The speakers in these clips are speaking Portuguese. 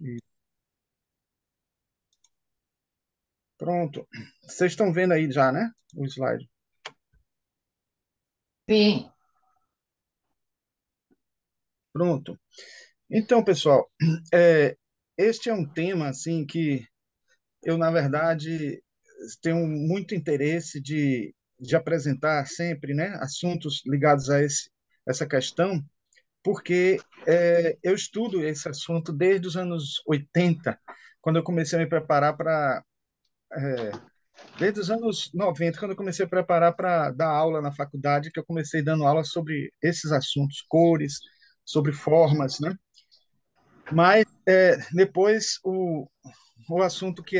E pronto. Vocês estão vendo aí já, né? O slide. Sim, Pronto. Então, pessoal, é, este é um tema assim que eu, na verdade, tenho muito interesse de apresentar sempre, né, assuntos ligados a essa questão, porque eu estudo esse assunto desde os anos 80, quando eu comecei a me preparar para. Desde os anos 90, quando eu comecei a preparar para dar aula na faculdade, que eu comecei dando aula sobre esses assuntos, cores, sobre formas, né? Mas depois o assunto que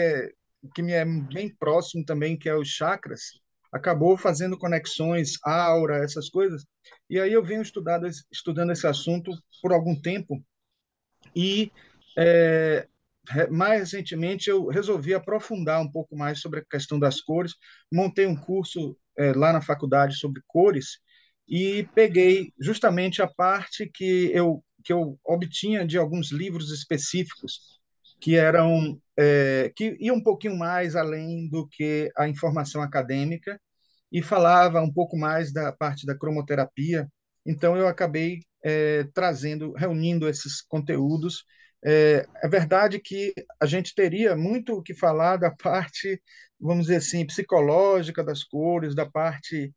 me é bem próximo também, que é os chakras, acabou fazendo conexões, aura, essas coisas. E aí eu venho estudando esse assunto por algum tempo e é, mais recentemente eu resolvi aprofundar um pouco mais sobre a questão das cores. Montei um curso lá na faculdade sobre cores e peguei justamente a parte que eu obtinha de alguns livros específicos que eram que iam um pouquinho mais além do que a informação acadêmica e falava um pouco mais da parte da cromoterapia. Então eu acabei reunindo esses conteúdos. É verdade que a gente teria muito o que falar da parte, vamos dizer assim, psicológica das cores, da parte,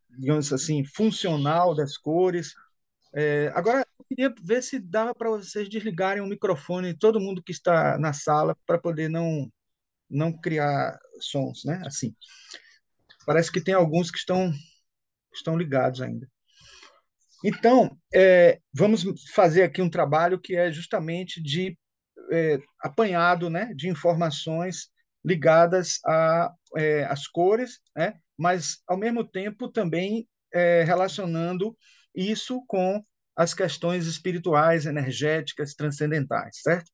digamos assim, funcional das cores. Agora, eu queria ver se dava para vocês desligarem o microfone, todo mundo que está na sala, para poder não criar sons, né? Assim, parece que tem alguns que estão ligados ainda. Então, vamos fazer aqui um trabalho que é justamente de apanhado, né, de informações ligadas às cores, né, mas, ao mesmo tempo, também relacionando isso com as questões espirituais, energéticas, transcendentais, certo?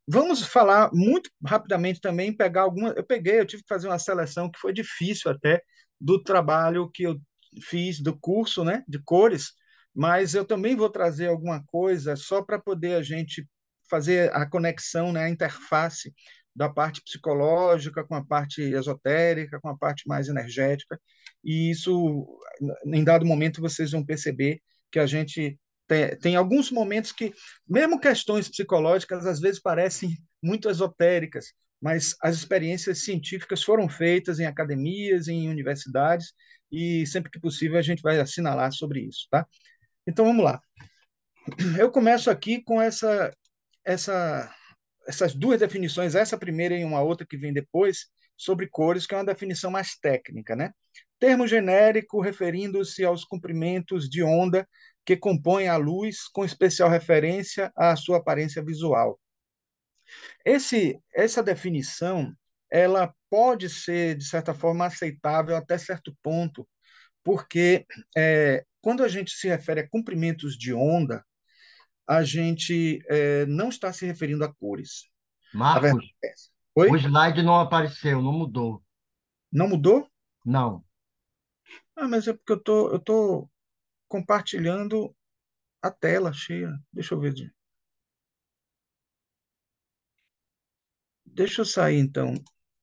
Vamos falar muito rapidamente também, pegar alguma. Eu tive que fazer uma seleção que foi difícil até do trabalho que eu fiz do curso, né, de cores, mas eu também vou trazer alguma coisa só para poder a gente fazer a conexão, né, a interface da parte psicológica com a parte esotérica, com a parte mais energética, e isso, em dado momento, vocês vão perceber que a gente tem alguns momentos que mesmo questões psicológicas às vezes parecem muito esotéricas, mas as experiências científicas foram feitas em academias, em universidades, e sempre que possível a gente vai assinalar sobre isso, tá? Então vamos lá. Eu começo aqui com essa, essas duas definições, essa primeira e uma outra que vem depois, sobre cores, que é uma definição mais técnica, né? Termo genérico referindo-se aos comprimentos de onda que compõem a luz, com especial referência à sua aparência visual. Essa definição, ela pode ser, de certa forma, aceitável até certo ponto, porque quando a gente se refere a comprimentos de onda, a gente não está se referindo a cores. A verdade Marcos, é essa. o Oi? slide não apareceu, não mudou. Não mudou? Não. Ah, mas é porque eu tô compartilhando a tela cheia. Deixa eu ver. Deixa eu sair, então,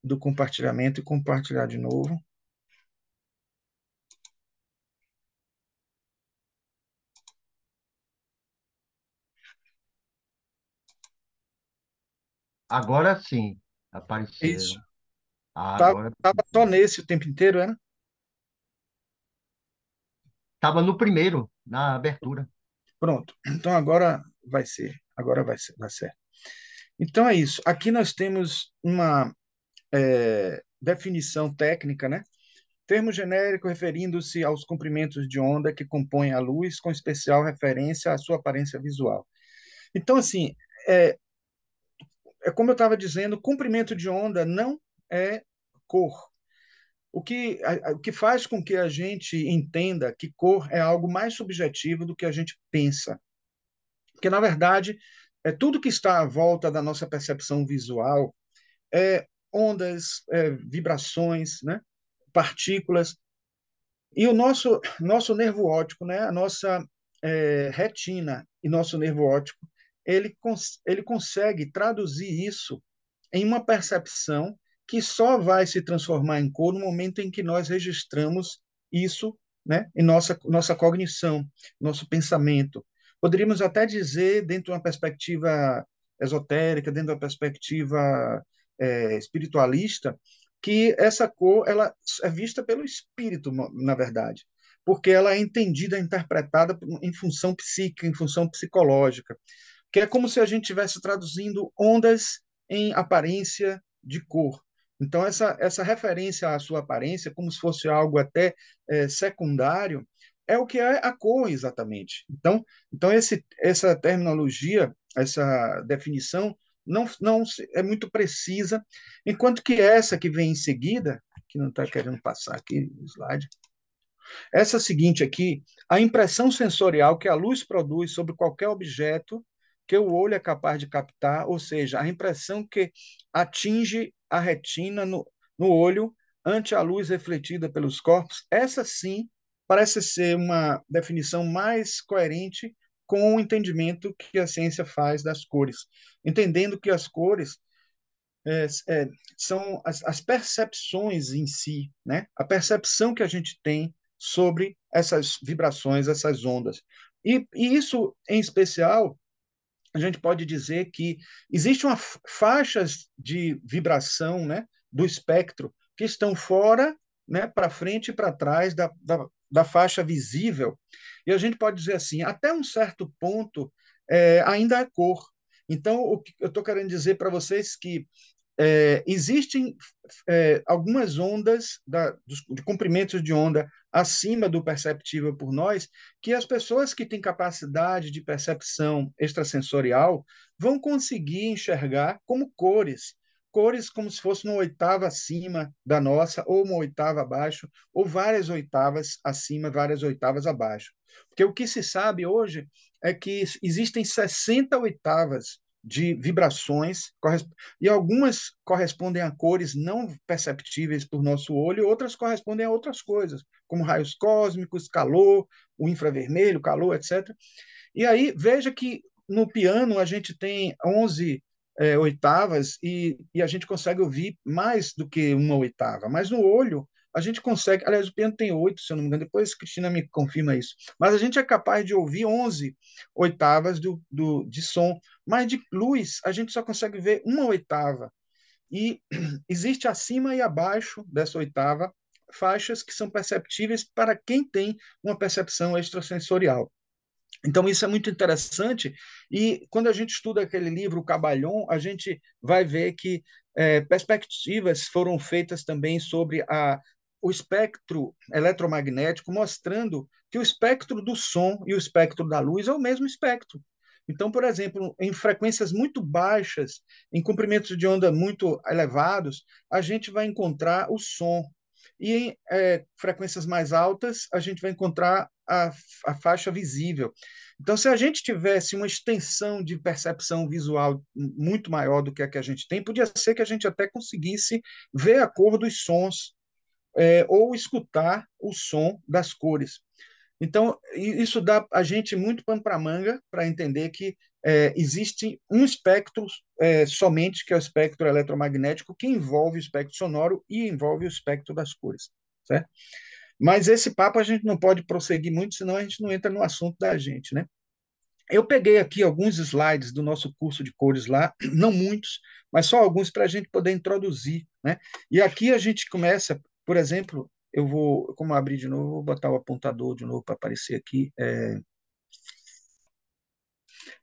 do compartilhamento e compartilhar de novo. Agora sim, Isso. apareceram. Ah, Tava, agora tava só nesse o tempo inteiro, né? estava no primeiro, na abertura. Pronto. Então agora vai ser. Agora vai ser. Então é isso. Aqui nós temos uma definição técnica, né? Termo genérico referindo-se aos comprimentos de onda que compõem a luz, com especial referência à sua aparência visual. Então, assim, é, é como eu estava dizendo, comprimento de onda não é cor. O que faz com que a gente entenda que cor é algo mais subjetivo do que a gente pensa. Porque, na verdade, tudo que está à volta da nossa percepção visual ondas, vibrações, né? Partículas. E o nosso nervo óptico, né? A nossa retina e nosso nervo óptico, ele consegue traduzir isso em uma percepção que só vai se transformar em cor no momento em que nós registramos isso, né, em nossa cognição, nosso pensamento. Poderíamos até dizer, dentro de uma perspectiva esotérica, dentro de uma perspectiva espiritualista, que essa cor ela é vista pelo espírito, na verdade, porque ela é entendida, interpretada em função psíquica, em função psicológica, que é como se a gente estivesse traduzindo ondas em aparência de cor. Então, essa referência à sua aparência, como se fosse algo até secundário, é o que é a cor exatamente. Então essa terminologia, essa definição, não é muito precisa, enquanto que essa que vem em seguida, que não está querendo passar aqui o slide, essa seguinte aqui, a impressão sensorial que a luz produz sobre qualquer objeto que o olho é capaz de captar, ou seja, a impressão que atinge a retina no olho ante a luz refletida pelos corpos, essa sim parece ser uma definição mais coerente com o entendimento que a ciência faz das cores, entendendo que as cores é, é, são as percepções em si, né? A percepção que a gente tem sobre essas vibrações, essas ondas. E isso, em especial, a gente pode dizer que existe uma faixas de vibração, né, do espectro que estão fora, né, para frente e para trás da faixa visível. E a gente pode dizer assim, até um certo ponto, ainda é cor. Então, o que eu estou querendo dizer para vocês que existem algumas ondas de comprimentos de onda acima do perceptível por nós, que as pessoas que têm capacidade de percepção extrasensorial vão conseguir enxergar como cores. Cores como se fosse uma oitava acima da nossa, ou uma oitava abaixo, ou várias oitavas acima, várias oitavas abaixo. Porque o que se sabe hoje é que existem 60 oitavas de vibrações, e algumas correspondem a cores não perceptíveis por nosso olho, outras correspondem a outras coisas, como raios cósmicos, calor, o infravermelho, calor, etc. E aí, veja que no piano a gente tem 11 oitavas e a gente consegue ouvir mais do que uma oitava, mas no olho a gente consegue, aliás, o piano tem 8, se eu não me engano, depois Cristina me confirma isso, mas a gente é capaz de ouvir 11 oitavas de som, mas de luz a gente só consegue ver uma oitava. E existe acima e abaixo dessa oitava faixas que são perceptíveis para quem tem uma percepção extrasensorial. Então, isso é muito interessante. E quando a gente estuda aquele livro, o Cabalhon, a gente vai ver que perspectivas foram feitas também sobre o espectro eletromagnético, mostrando que o espectro do som e o espectro da luz é o mesmo espectro. Então, por exemplo, em frequências muito baixas, em comprimentos de onda muito elevados, a gente vai encontrar o som. E em frequências mais altas, a gente vai encontrar a faixa visível. Então, se a gente tivesse uma extensão de percepção visual muito maior do que a que a gente tem, podia ser que a gente até conseguisse ver a cor dos sons, ou escutar o som das cores. Então, isso dá a gente muito pano para manga para entender que existe um espectro somente, que é o espectro eletromagnético, que envolve o espectro sonoro e envolve o espectro das cores, certo? Mas esse papo a gente não pode prosseguir muito, senão a gente não entra no assunto da gente, né? Eu peguei aqui alguns slides do nosso curso de cores lá, não muitos, mas só alguns para a gente poder introduzir, né? E aqui a gente começa, por exemplo, eu vou, como abrir de novo, vou botar o apontador de novo para aparecer aqui.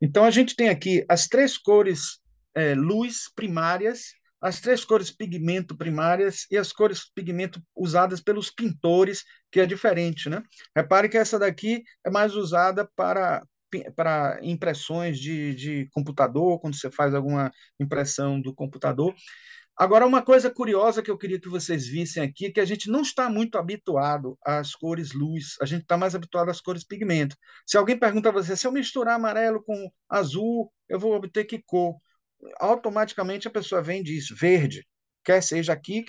Então a gente tem aqui as três cores luz primárias, as três cores pigmento primárias e as cores pigmento usadas pelos pintores, que é diferente, né? Repare que essa daqui é mais usada para impressões de computador, quando você faz alguma impressão do computador. Agora, uma coisa curiosa que eu queria que vocês vissem aqui é que a gente não está muito habituado às cores luz, a gente está mais habituado às cores pigmento. Se alguém pergunta a você, se eu misturar amarelo com azul, eu vou obter que cor? Automaticamente a pessoa vem e diz verde. quer seja aqui,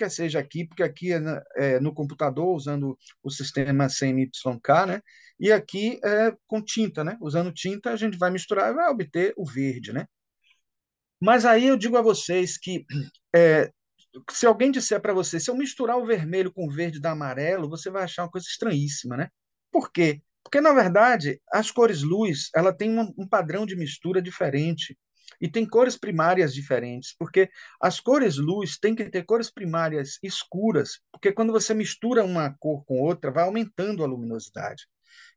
porque aqui é no computador, usando o sistema CMYK, né? E aqui é com tinta, né? Usando tinta, a gente vai misturar e vai obter o verde, né? Mas aí eu digo a vocês que é, se alguém disser para você, se eu misturar o vermelho com o verde da amarelo, você vai achar uma coisa estranhíssima, né? Por quê? Porque, na verdade, as cores luz, ela tem um padrão de mistura diferente e tem cores primárias diferentes, porque as cores luz têm que ter cores primárias escuras, porque quando você mistura uma cor com outra, vai aumentando a luminosidade.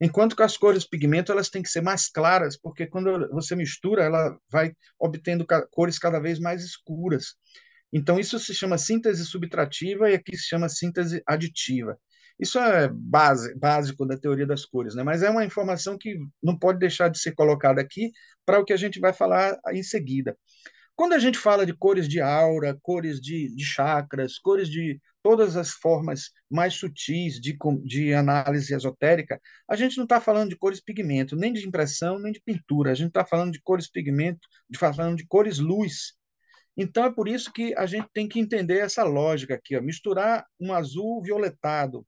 Enquanto que as cores pigmento, elas têm que ser mais claras, porque quando você mistura, ela vai obtendo cores cada vez mais escuras. Então, isso se chama síntese subtrativa e aqui se chama síntese aditiva. Isso é básico da teoria das cores, né? Mas é uma informação que não pode deixar de ser colocada aqui para o que a gente vai falar em seguida. Quando a gente fala de cores de aura, cores de chakras, cores de todas as formas mais sutis de análise esotérica, a gente não está falando de cores pigmento, nem de impressão, nem de pintura. A gente está falando de cores pigmento, falando de cores luz. Então, é por isso que a gente tem que entender essa lógica aqui. Ó. Misturar um azul violetado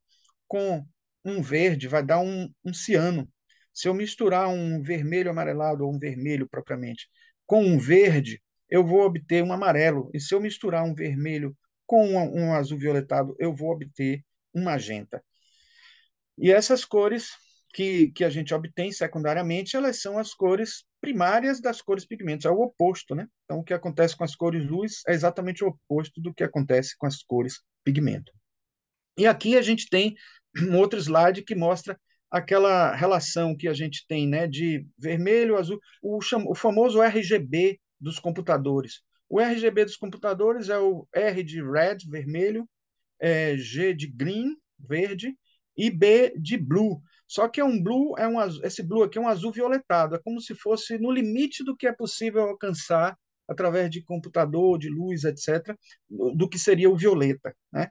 com um verde vai dar um ciano. Se eu misturar um vermelho amarelado, ou um vermelho propriamente, com um verde, eu vou obter um amarelo. E se eu misturar um vermelho com um azul violetado, eu vou obter um magenta. E essas cores que a gente obtém secundariamente, elas são as cores primárias das cores pigmentos, é o oposto, né? Então, o que acontece com as cores luz é exatamente o oposto do que acontece com as cores pigmento. E aqui a gente tem um outro slide que mostra aquela relação que a gente tem, né, de vermelho, azul, o famoso RGB dos computadores. O RGB dos computadores é o R de red, vermelho, G de green, verde, e B de blue. Só que é um blue, esse blue aqui é um azul violetado, é como se fosse no limite do que é possível alcançar através de computador, de luz, etc., do que seria o violeta, né?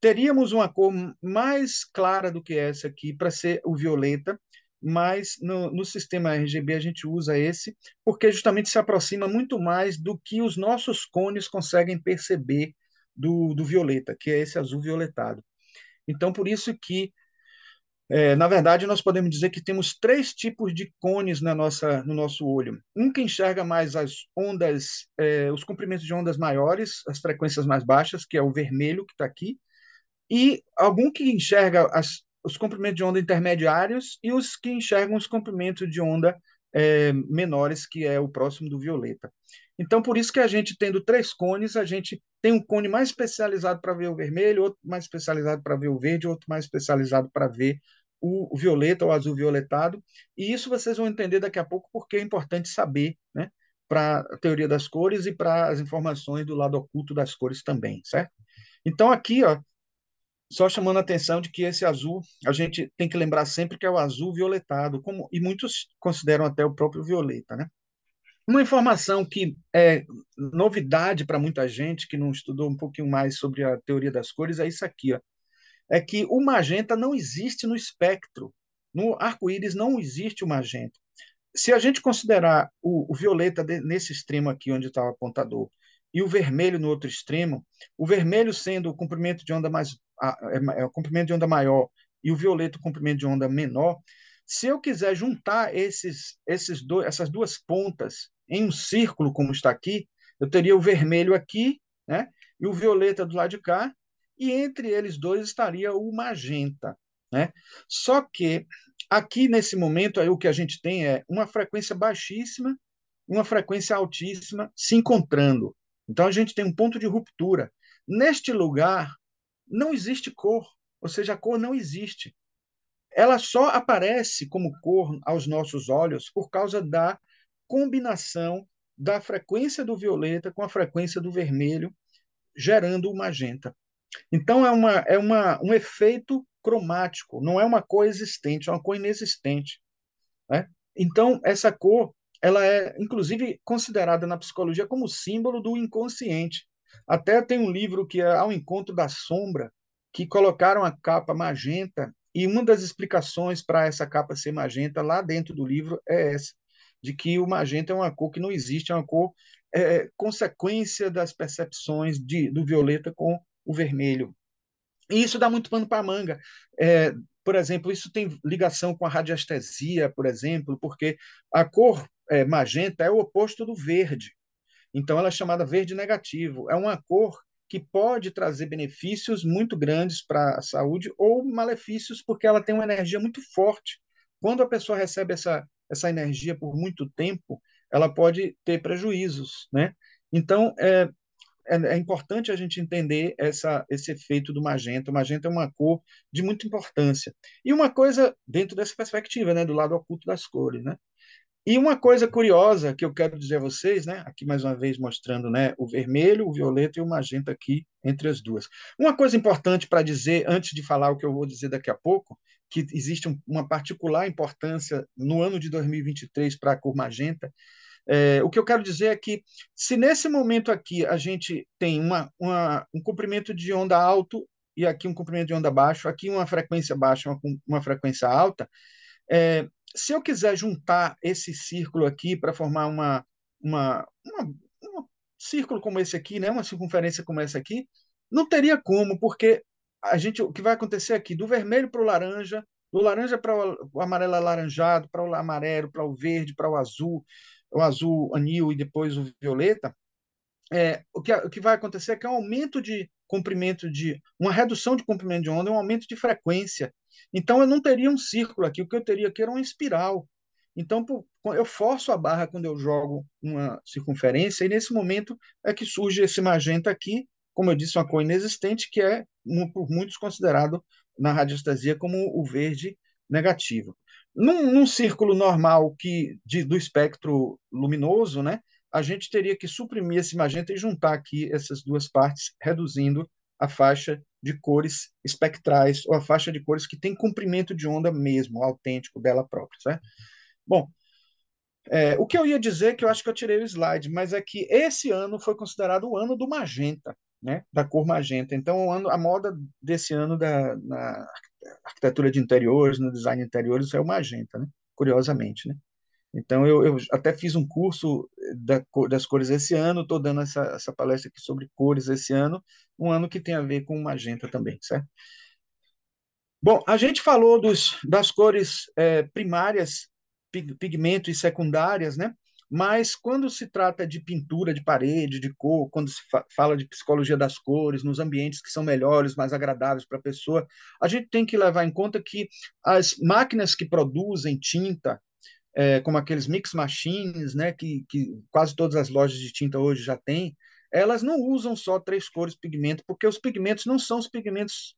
Teríamos uma cor mais clara do que essa aqui para ser o violeta, mas no sistema RGB a gente usa esse porque justamente se aproxima muito mais do que os nossos cones conseguem perceber do violeta, que é esse azul violetado. Então, por isso que, na verdade, nós podemos dizer que temos três tipos de cones no nosso olho. Um que enxerga mais as ondas, os comprimentos de ondas maiores, as frequências mais baixas, que é o vermelho que está aqui, e algum que enxerga os comprimentos de onda intermediários e os que enxergam os comprimentos de onda menores, que é o próximo do violeta. Então, por isso que a gente, tendo três cones, a gente tem um cone mais especializado para ver o vermelho, outro mais especializado para ver o verde, outro mais especializado para ver o violeta ou azul violetado. E isso vocês vão entender daqui a pouco, porque é importante saber, né? Para a teoria das cores e para as informações do lado oculto das cores também, certo? Então, aqui, ó, só chamando a atenção de que esse azul, a gente tem que lembrar sempre que é o azul violetado, e muitos consideram até o próprio violeta, né? Uma informação que é novidade para muita gente que não estudou um pouquinho mais sobre a teoria das cores é isso aqui, ó. É que o magenta não existe no espectro. No arco-íris não existe o magenta. Se a gente considerar o violeta nesse extremo aqui, onde está o apontador, e o vermelho no outro extremo, o vermelho sendo o comprimento de onda o comprimento de onda maior e o violeta o comprimento de onda menor, se eu quiser juntar essas duas pontas em um círculo, como está aqui, eu teria o vermelho aqui, né, e o violeta do lado de cá, e entre eles dois estaria o magenta, né? Só que aqui, nesse momento, aí, o que a gente tem é uma frequência baixíssima e uma frequência altíssima se encontrando. Então, a gente tem um ponto de ruptura. Neste lugar, não existe cor, ou seja, a cor não existe. Ela só aparece como cor aos nossos olhos por causa da combinação da frequência do violeta com a frequência do vermelho, gerando o magenta. Então, um efeito cromático, não é uma cor existente, é uma cor inexistente. Né? Então, essa cor ela é, inclusive, considerada na psicologia como símbolo do inconsciente. Até tem um livro que é Ao Encontro da Sombra, que colocaram a capa magenta, e uma das explicações para essa capa ser magenta lá dentro do livro é essa, de que o magenta é uma cor que não existe, é uma cor consequência das percepções do violeta com o vermelho. E isso dá muito pano para manga. É, por exemplo, isso tem ligação com a radiestesia, por exemplo, porque a cor magenta é o oposto do verde. Então, ela é chamada verde negativo. É uma cor que pode trazer benefícios muito grandes para a saúde ou malefícios, porque ela tem uma energia muito forte. Quando a pessoa recebe essa energia por muito tempo, ela pode ter prejuízos, né? Então, é importante a gente entender esse efeito do magenta. O magenta é uma cor de muita importância. E uma coisa dentro dessa perspectiva, né, do lado oculto das cores, né? E uma coisa curiosa que eu quero dizer a vocês, né, aqui mais uma vez mostrando, né, o vermelho, o violeta e o magenta aqui entre as duas. Uma coisa importante para dizer, antes de falar o que eu vou dizer daqui a pouco, que existe uma particular importância no ano de 2023 para a cor magenta, o que eu quero dizer é que, se nesse momento aqui a gente tem um comprimento de onda alto e aqui um comprimento de onda baixo, aqui uma frequência baixa, uma frequência alta, é, se eu quiser juntar esse círculo aqui para formar um círculo como esse aqui, né, uma circunferência como essa aqui, não teria como, porque o que vai acontecer aqui, do vermelho para o laranja, do laranja para o amarelo alaranjado, para o amarelo, para o verde, para o azul anil e depois o violeta, o que vai acontecer é que é um aumento de comprimento uma redução de comprimento de onda, um aumento de frequência. Então eu não teria um círculo aqui, o que eu teria aqui era uma espiral. Então eu forço a barra quando eu jogo uma circunferência, e nesse momento é que surge esse magenta aqui, como eu disse, uma cor inexistente, que é por muitos considerado na radiestesia como o verde negativo. Num círculo normal do espectro luminoso, né, a gente teria que suprimir esse magenta e juntar aqui essas duas partes, reduzindo a faixa de cores espectrais, ou a faixa de cores que tem comprimento de onda mesmo, autêntico dela própria, certo? Bom, o que eu ia dizer, que eu acho que eu tirei o slide, mas é que esse ano foi considerado o ano do magenta, né? Da cor magenta. Então, a moda desse ano na arquitetura de interiores, no design de interiores, é o magenta, né? Curiosamente, né? Então, eu até fiz um curso das cores esse ano, estou dando essa palestra aqui sobre cores esse ano, um ano que tem a ver com magenta também, certo? Bom, a gente falou das cores primárias, pigmento e secundárias, né? Mas quando se trata de pintura de parede, de cor, quando se fala de psicologia das cores, nos ambientes que são melhores, mais agradáveis para a pessoa, a gente tem que levar em conta que as máquinas que produzem tinta, como aqueles mix machines, né, que quase todas as lojas de tinta hoje já têm, elas não usam só três cores pigmento, porque os pigmentos não são os pigmentos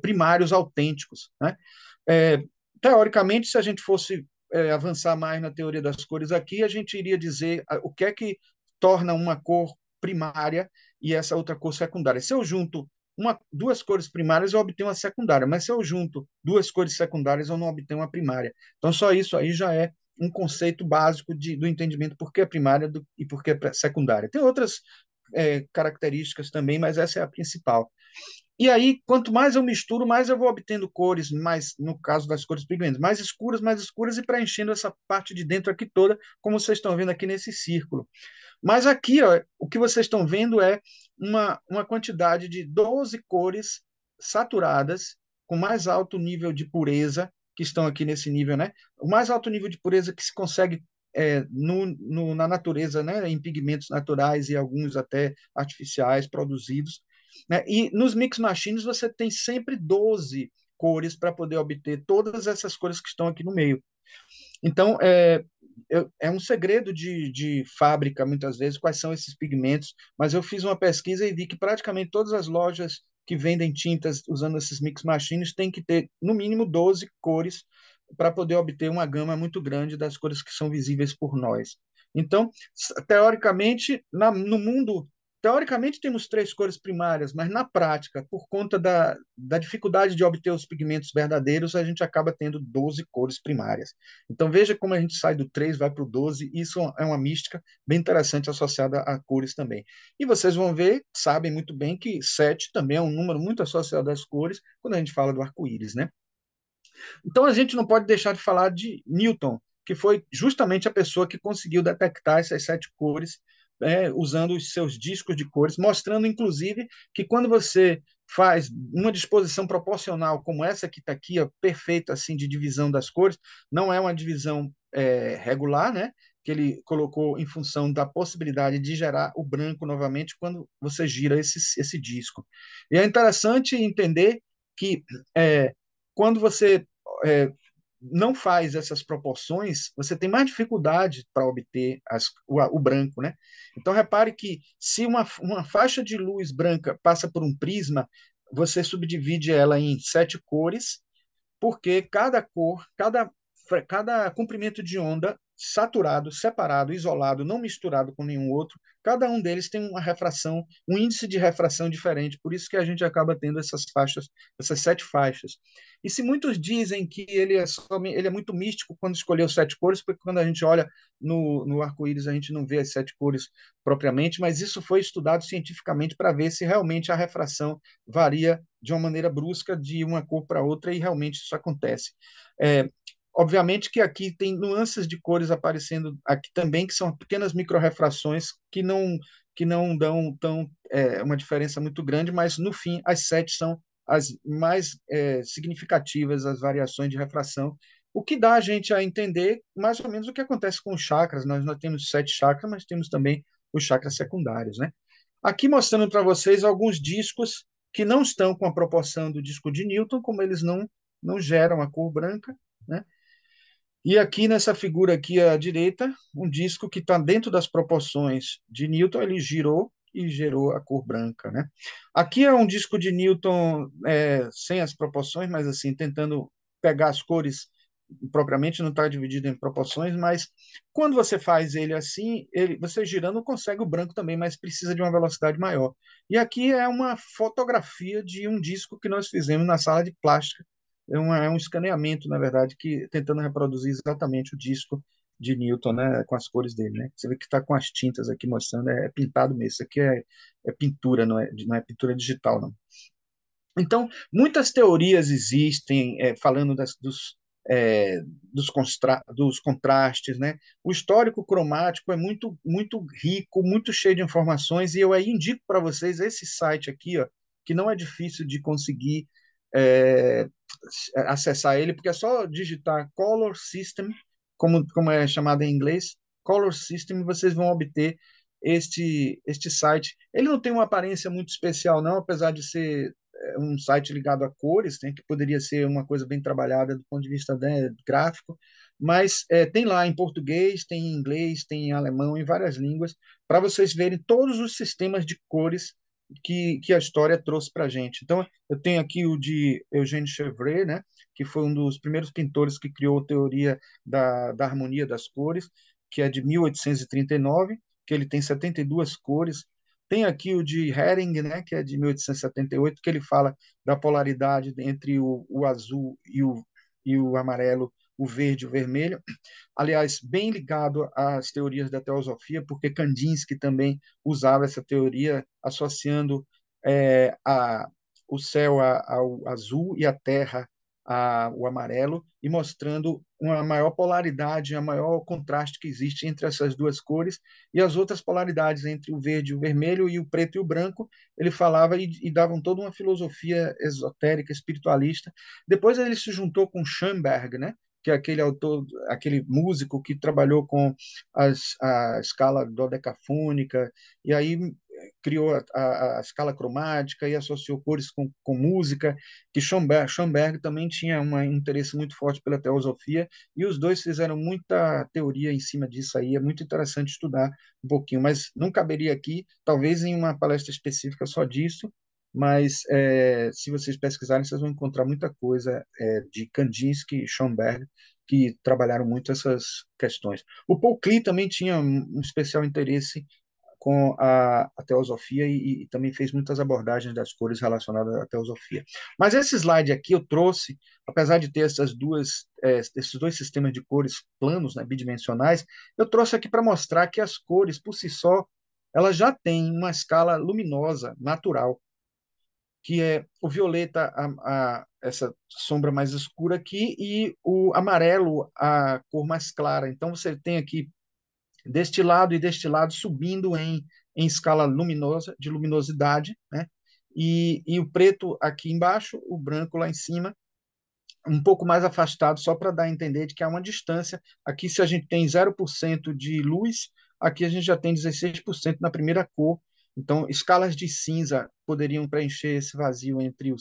primários autênticos, né? É, Teoricamente, se a gente fosse avançar mais na teoria das cores aqui, a gente iria dizer o que é que torna uma cor primária e essa outra cor secundária. Se eu junto duas cores primárias, eu obtenho uma secundária, mas se eu junto duas cores secundárias, eu não obtenho uma primária. Então, só isso aí já é um conceito básico do entendimento por que é primária e por que é secundária. Tem outras características também, mas essa é a principal. E aí, quanto mais eu misturo, mais eu vou obtendo cores, mais, no caso das cores pigmentos, mais escuras e preenchendo essa parte de dentro aqui toda, como vocês estão vendo aqui nesse círculo. Mas aqui, ó, o que vocês estão vendo é uma quantidade de 12 cores saturadas, com mais alto nível de pureza, que estão aqui nesse nível, né? O mais alto nível de pureza que se consegue na natureza, né? Em pigmentos naturais e alguns até artificiais produzidos, né? E nos mix machines você tem sempre 12 cores para poder obter todas essas cores que estão aqui no meio. Então, é um segredo de fábrica, muitas vezes, quais são esses pigmentos, mas eu fiz uma pesquisa e vi que praticamente todas as lojas que vendem tintas usando esses mix machines têm que ter, no mínimo, 12 cores para poder obter uma gama muito grande das cores que são visíveis por nós. Então, teoricamente, no mundo, teoricamente temos três cores primárias, mas na prática, por conta da dificuldade de obter os pigmentos verdadeiros, a gente acaba tendo 12 cores primárias. Então veja como a gente sai do 3, vai para o 12, isso é uma mística bem interessante associada a cores também. E vocês vão ver, sabem muito bem que 7 também é um número muito associado às cores quando a gente fala do arco-íris, né? Então a gente não pode deixar de falar de Newton. que foi justamente a pessoa que conseguiu detectar essas 7 cores, usando os seus discos de cores, mostrando, inclusive, que quando você faz uma disposição proporcional como essa que está aqui, ó, perfeita assim de divisão das cores, não é uma divisão regular, né? Que ele colocou em função da possibilidade de gerar o branco novamente quando você gira esse disco. E é interessante entender que quando você é, não faz essas proporções, você tem mais dificuldade para obter o branco, né? Então, repare que se uma faixa de luz branca passa por um prisma, você subdivide ela em 7 cores, porque cada cor, cada comprimento de onda saturado, separado, isolado, não misturado com nenhum outro, cada um deles tem uma refração, um índice de refração diferente, por isso que a gente acaba tendo essas faixas, essas 7 faixas. E se muitos dizem que ele é muito místico quando escolheu 7 cores, porque quando a gente olha no arco-íris a gente não vê as 7 cores propriamente, mas isso foi estudado cientificamente para ver se realmente a refração varia de uma maneira brusca de uma cor para outra, e realmente isso acontece. É, obviamente que aqui tem nuances de cores aparecendo aqui também, que são pequenas microrrefrações que não dão uma diferença muito grande, mas no fim as 7 são as mais significativas, as variações de refração, o que dá a gente a entender mais ou menos o que acontece com os chakras. Nós temos 7 chakras, mas temos também os chakras secundários, né? Aqui mostrando para vocês alguns discos que não estão com a proporção do disco de Newton, como eles não geram a cor branca, né? E aqui nessa figura aqui à direita, um disco que está dentro das proporções de Newton, ele girou e gerou a cor branca, né? Aqui é um disco de Newton sem as proporções, mas assim tentando pegar as cores propriamente, não está dividido em proporções, mas quando você faz ele assim, você girando consegue o branco também, mas precisa de uma velocidade maior. E aqui é uma fotografia de um disco que nós fizemos na sala de plástica, um escaneamento, na verdade, que tentando reproduzir exatamente o disco de Newton, né, com as cores dele, né? Você vê que está com as tintas aqui mostrando, é pintado mesmo. Isso aqui é pintura, não é pintura digital, não. Então, muitas teorias existem falando dos contrastes, né? O histórico cromático é muito, muito rico, muito cheio de informações, e eu aí indico para vocês esse site aqui, ó, que não é difícil de conseguir é, acessar ele, porque é só digitar Color System, como é chamado em inglês, Color System, e vocês vão obter este site. Ele não tem uma aparência muito especial, não, apesar de ser um site ligado a cores, né, que poderia ser uma coisa bem trabalhada do ponto de vista, né, gráfico, mas tem lá em português, tem em inglês, tem em alemão, em várias línguas, para vocês verem todos os sistemas de cores que a história trouxe para a gente. Então, eu tenho aqui o de Eugène Chevreul, né, que foi um dos primeiros pintores que criou a teoria da harmonia das cores, que é de 1839, que ele tem 72 cores. Tem aqui o de Hering, né, que é de 1878, que ele fala da polaridade entre o azul e o amarelo, o verde e o vermelho. Aliás, bem ligado às teorias da teosofia, porque Kandinsky também usava essa teoria, associando o céu ao azul e a terra ao amarelo, e mostrando uma maior polaridade, a maior contraste que existe entre essas duas cores, e as outras polaridades entre o verde e o vermelho, e o preto e o branco, ele falava e davam toda uma filosofia esotérica, espiritualista. Depois ele se juntou com Schoenberg, né? Que é aquele autor, aquele músico que trabalhou com a escala dodecafônica, e aí criou a escala cromática e associou cores com música, que Schoenberg também tinha um interesse muito forte pela teosofia, e os dois fizeram muita teoria em cima disso aí, é muito interessante estudar um pouquinho, mas não caberia aqui, talvez em uma palestra específica só disso, mas se vocês pesquisarem, vocês vão encontrar muita coisa de Kandinsky e Schoenberg, que trabalharam muito essas questões. O Paul Klee também tinha um especial interesse com a teosofia e também fez muitas abordagens das cores relacionadas à teosofia. Mas esse slide aqui eu trouxe, apesar de ter esses dois sistemas de cores planos, né, bidimensionais, eu trouxe aqui para mostrar que as cores, por si só, elas já têm uma escala luminosa natural, que é o violeta essa sombra mais escura aqui, e o amarelo, a cor mais clara. Então, você tem aqui destilado e destilado subindo em escala luminosa, de luminosidade, né? E o preto aqui embaixo, o branco lá em cima, um pouco mais afastado, só para dar a entender de que há uma distância. Aqui, se a gente tem 0% de luz, aqui a gente já tem 16% na primeira cor. Então, escalas de cinza poderiam preencher esse vazio entre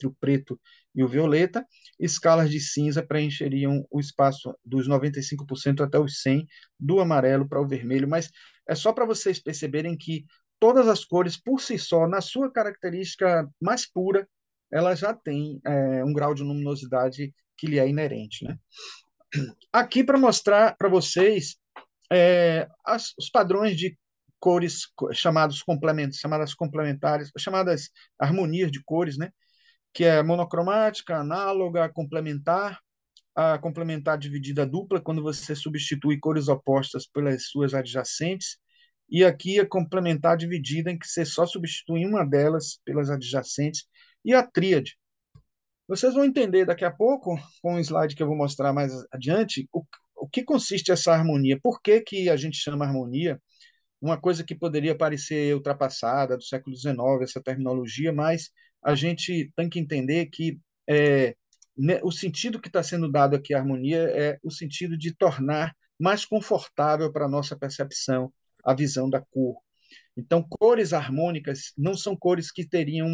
o preto e o violeta, escalas de cinza preencheriam o espaço dos 95% até os 100%, do amarelo para o vermelho, mas é só para vocês perceberem que todas as cores, por si só, na sua característica mais pura, ela já tem um grau de luminosidade que lhe é inerente, né? Aqui para mostrar para vocês os padrões de cores chamadas complementares, chamadas harmonias de cores, né? Que é monocromática, análoga, complementar, a complementar dividida dupla, quando você substitui cores opostas pelas suas adjacentes, e aqui a complementar dividida, em que você só substitui uma delas pelas adjacentes, e a tríade. Vocês vão entender daqui a pouco, com um slide que eu vou mostrar mais adiante, o que consiste essa harmonia. Por que, que a gente chama harmonia? Uma coisa que poderia parecer ultrapassada do século XIX, essa terminologia, mas a gente tem que entender que o sentido que está sendo dado aqui à harmonia é o sentido de tornar mais confortável para a nossa percepção a visão da cor. Então, cores harmônicas não são cores que teriam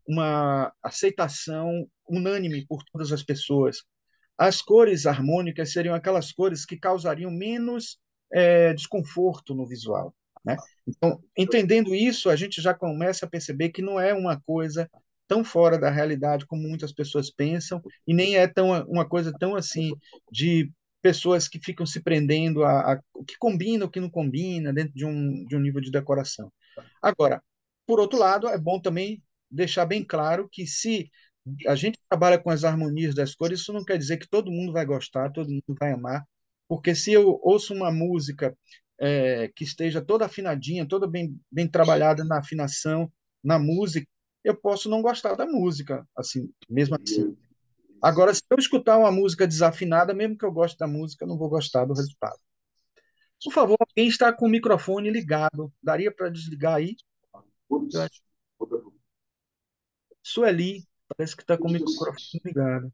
uma aceitação unânime por todas as pessoas. As cores harmônicas seriam aquelas cores que causariam menos desconforto no visual, né? Então, entendendo isso, a gente já começa a perceber que não é uma coisa tão fora da realidade como muitas pessoas pensam, e nem é uma coisa tão assim de pessoas que ficam se prendendo a o que combina, o que não combina, dentro de um nível de decoração. Agora, por outro lado, é bom também deixar bem claro que se a gente trabalha com as harmonias das cores, isso não quer dizer que todo mundo vai gostar, todo mundo vai amar, porque se eu ouço uma música que esteja toda afinadinha, toda bem trabalhada na afinação, na música, eu posso não gostar da música, assim, mesmo assim. Agora, se eu escutar uma música desafinada, mesmo que eu goste da música, eu não vou gostar do resultado. Por favor, quem está com o microfone ligado, daria para desligar aí? Sueli, parece que está com o microfone ligado.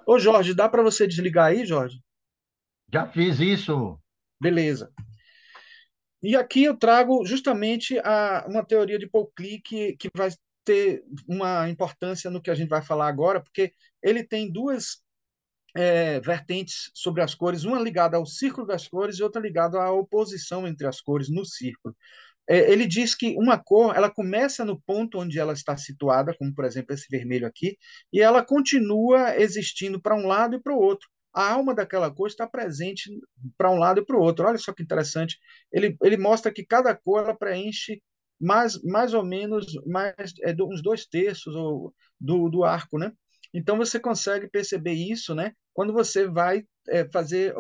Ô, Jorge, dá para você desligar aí, Jorge? Já fiz isso. Beleza. E aqui eu trago justamente uma teoria de Paul Klee que vai ter uma importância no que a gente vai falar agora, porque ele tem duas vertentes sobre as cores, uma ligada ao círculo das cores e outra ligada à oposição entre as cores no círculo. Ele diz que uma cor ela começa no ponto onde ela está situada, como por exemplo esse vermelho aqui, e ela continua existindo para um lado e para o outro. A alma daquela cor está presente para um lado e para o outro. Olha só que interessante. Ele mostra que cada cor ela preenche mais ou menos uns 2/3 do arco, né? Então você consegue perceber isso, né? Quando você vai fazer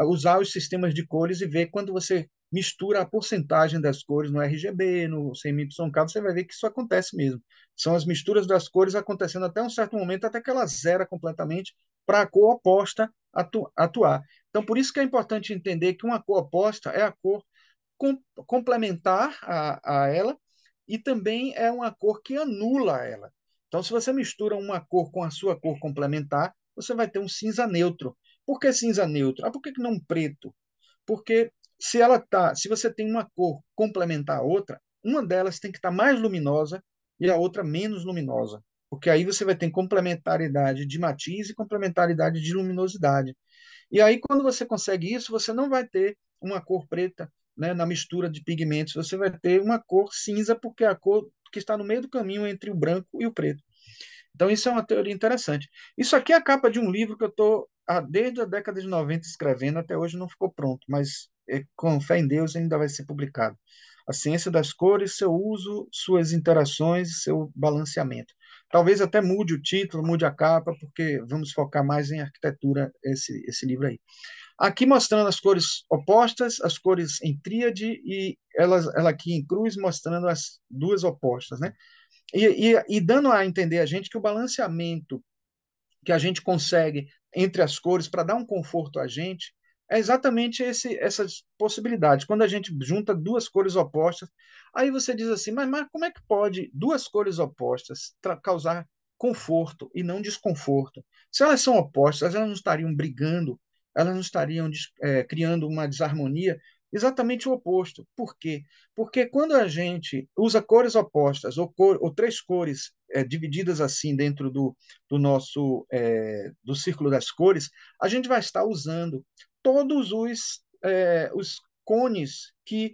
usar os sistemas de cores e ver quando você mistura a porcentagem das cores no RGB, no CMYK, você vai ver que isso acontece mesmo. São as misturas das cores acontecendo até um certo momento, até que ela zera completamente para a cor oposta atuar. Então, por isso que é importante entender que uma cor oposta é a cor complementar a ela e também é uma cor que anula ela. Então, se você mistura uma cor com a sua cor complementar, você vai ter um cinza neutro. Por que cinza neutro? Por que não preto? Porque se você tem uma cor complementar a outra, uma delas tem que estar mais luminosa e a outra menos luminosa, porque aí você vai ter complementaridade de matiz e complementaridade de luminosidade. E aí, quando você consegue isso, você não vai ter uma cor preta, né, na mistura de pigmentos, você vai ter uma cor cinza, porque é a cor que está no meio do caminho entre o branco e o preto. Então, isso é uma teoria interessante. Isso aqui é a capa de um livro que eu estou, desde a década de 90 escrevendo, até hoje não ficou pronto, mas com fé em Deus ainda vai ser publicado. A Ciência das Cores, seu uso, suas interações, seu balanceamento. Talvez até mude o título, mude a capa, porque vamos focar mais em arquitetura esse livro aí. Aqui mostrando as cores opostas, as cores em tríade, e ela aqui em cruz mostrando as duas opostas, né? E dando a entender a gente que o balanceamento que a gente consegue entre as cores para dar um conforto a gente, é exatamente essas possibilidades. Quando a gente junta duas cores opostas, aí você diz assim, mas como é que pode duas cores opostas causar conforto e não desconforto? Se elas são opostas, elas não estariam brigando, elas não estariam criando uma desarmonia, exatamente o oposto. Por quê? Porque quando a gente usa cores opostas ou três cores divididas assim dentro do nosso do círculo das cores, a gente vai estar usando todos os cones que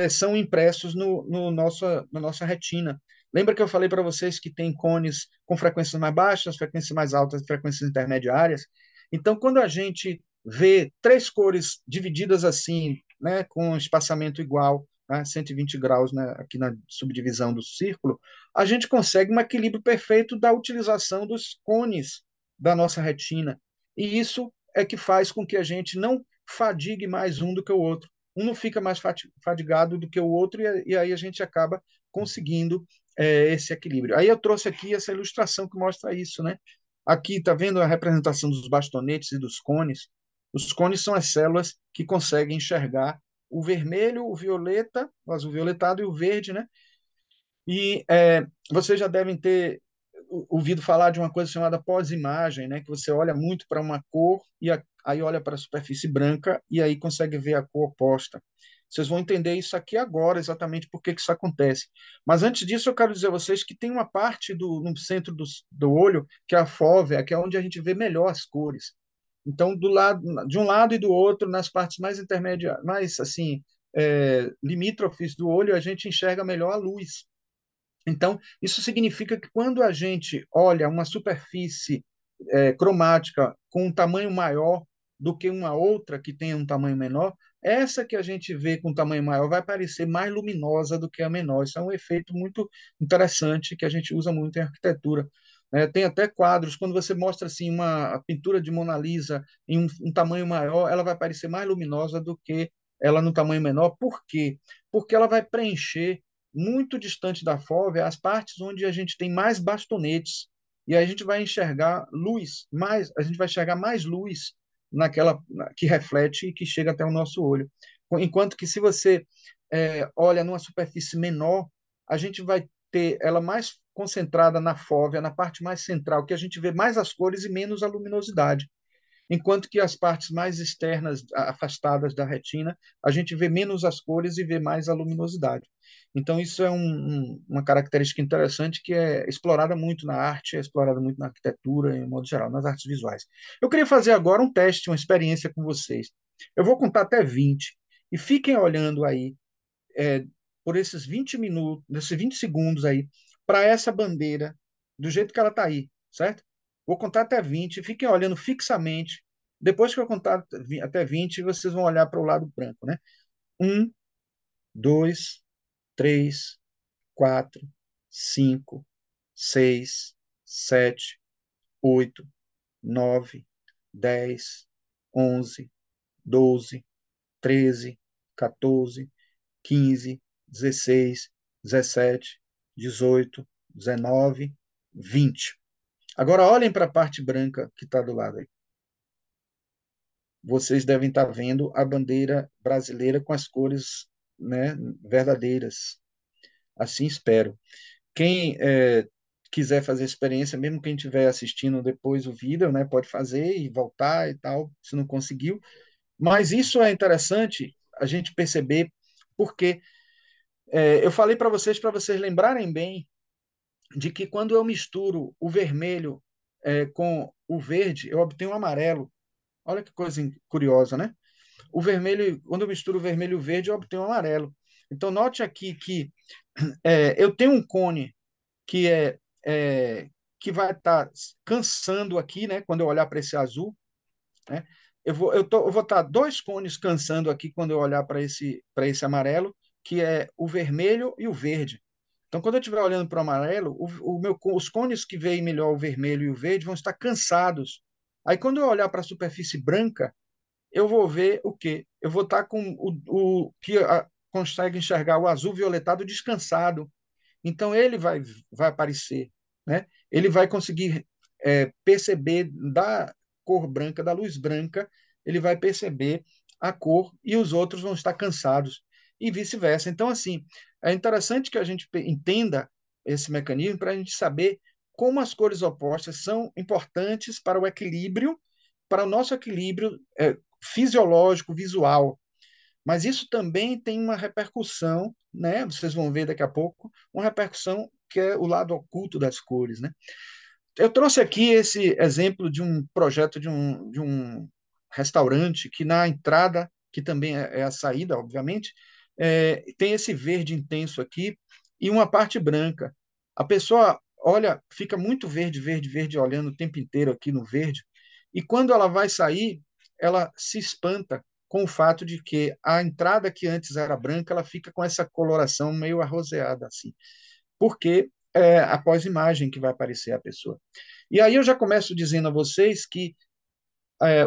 são impressos na nossa retina. Lembra que eu falei para vocês que tem cones com frequências mais baixas, frequências mais altas e frequências intermediárias? Então, quando a gente vê três cores divididas assim, né, com espaçamento igual, né, 120 graus, né, aqui na subdivisão do círculo, a gente consegue um equilíbrio perfeito da utilização dos cones da nossa retina. E isso é que faz com que a gente não fadigue mais um do que o outro. Um não fica mais fadigado do que o outro, e aí a gente acaba conseguindo esse equilíbrio. Aí eu trouxe aqui essa ilustração que mostra isso, né? Aqui está vendo a representação dos bastonetes e dos cones. Os cones são as células que conseguem enxergar o vermelho, o violeta, o azul violetado e o verde, né? E vocês já devem ter ouvido falar de uma coisa chamada pós-imagem, né? Que você olha muito para uma cor e aí olha para a superfície branca e aí consegue ver a cor oposta. Vocês vão entender isso aqui agora, exatamente por que isso acontece. Mas antes disso, eu quero dizer a vocês que tem uma parte no centro do olho, que é a fóvea, que é onde a gente vê melhor as cores. Então, de um lado e do outro, nas partes mais intermédias, mais assim, limítrofes do olho, a gente enxerga melhor a luz. Então, isso significa que quando a gente olha uma superfície cromática com um tamanho maior do que uma outra que tem um tamanho menor, essa que a gente vê com um tamanho maior vai parecer mais luminosa do que a menor. Isso é um efeito muito interessante que a gente usa muito em arquitetura. Tem até quadros, quando você mostra assim uma pintura de Mona Lisa em um tamanho maior, ela vai parecer mais luminosa do que ela no tamanho menor. Por quê? Porque ela vai preencher muito distante da fóvea as partes onde a gente tem mais bastonetes, e aí a gente vai enxergar luz, a gente vai enxergar mais luz que reflete e que chega até o nosso olho. Enquanto que se você olha numa superfície menor, a gente vai ter ela mais concentrada na fóvea, na parte mais central, que a gente vê mais as cores e menos a luminosidade. Enquanto que as partes mais externas, afastadas da retina, a gente vê menos as cores e vê mais a luminosidade. Então, isso é uma característica interessante que é explorada muito na arte, é explorada muito na arquitetura, em modo geral, nas artes visuais. Eu queria fazer agora um teste, uma experiência com vocês. Eu vou contar até 20 e fiquem olhando aí é, por esses 20 minutos, esses 20 segundos aí, para essa bandeira, do jeito que ela está aí, certo? Vou contar até 20, fiquem olhando fixamente. Depois que eu contar até 20, vocês vão olhar para o lado branco, né? Um, dois, três, quatro, cinco, seis, sete, oito, nove, 10, 11, 12, 13, 14, 15, 16, 17, 18, 19, 20. Agora olhem para a parte branca que está do lado aí. Vocês devem estar vendo a bandeira brasileira com as cores, né, verdadeiras. Assim espero. Quem quiser fazer a experiência, mesmo quem estiver assistindo depois o vídeo, né, pode fazer e voltar e tal, se não conseguiu. Mas isso é interessante a gente perceber, porque eu falei para vocês lembrarem bem de que quando eu misturo o vermelho com o verde, eu obtenho um amarelo. Olha que coisa curiosa, né? O vermelho, quando eu misturo o vermelho e o verde, eu obtenho um amarelo. Então, note aqui que eu tenho um cone que que vai estar cansando aqui, né? Quando eu olhar para esse azul, né? Eu vou estar dois cones cansando aqui quando eu olhar para esse amarelo, que é o vermelho e o verde. Então, quando eu estiver olhando para o amarelo, os cones que veem melhor o vermelho e o verde vão estar cansados. Aí, quando eu olhar para a superfície branca, eu vou ver o quê? Eu vou estar com o que consegue enxergar o azul violetado descansado. então ele vai aparecer, né? Ele vai conseguir perceber da cor branca, da luz branca, ele vai perceber a cor e os outros vão estar cansados e vice-versa. Então, assim, é interessante que a gente entenda esse mecanismo para a gente saber como as cores opostas são importantes para o equilíbrio, para o nosso equilíbrio fisiológico, visual. Mas isso também tem uma repercussão, né? Vocês vão ver daqui a pouco, uma repercussão que é o lado oculto das cores, né? Eu trouxe aqui esse exemplo de um projeto de um restaurante que na entrada, que também é a saída, obviamente, tem esse verde intenso aqui e uma parte branca. A pessoa olha, fica muito verde, verde, verde, olhando o tempo inteiro aqui no verde, e quando ela vai sair, ela se espanta com o fato de que a entrada que antes era branca, ela fica com essa coloração meio arroseada, assim, porque após imagem que vai aparecer a pessoa. E aí eu já começo dizendo a vocês que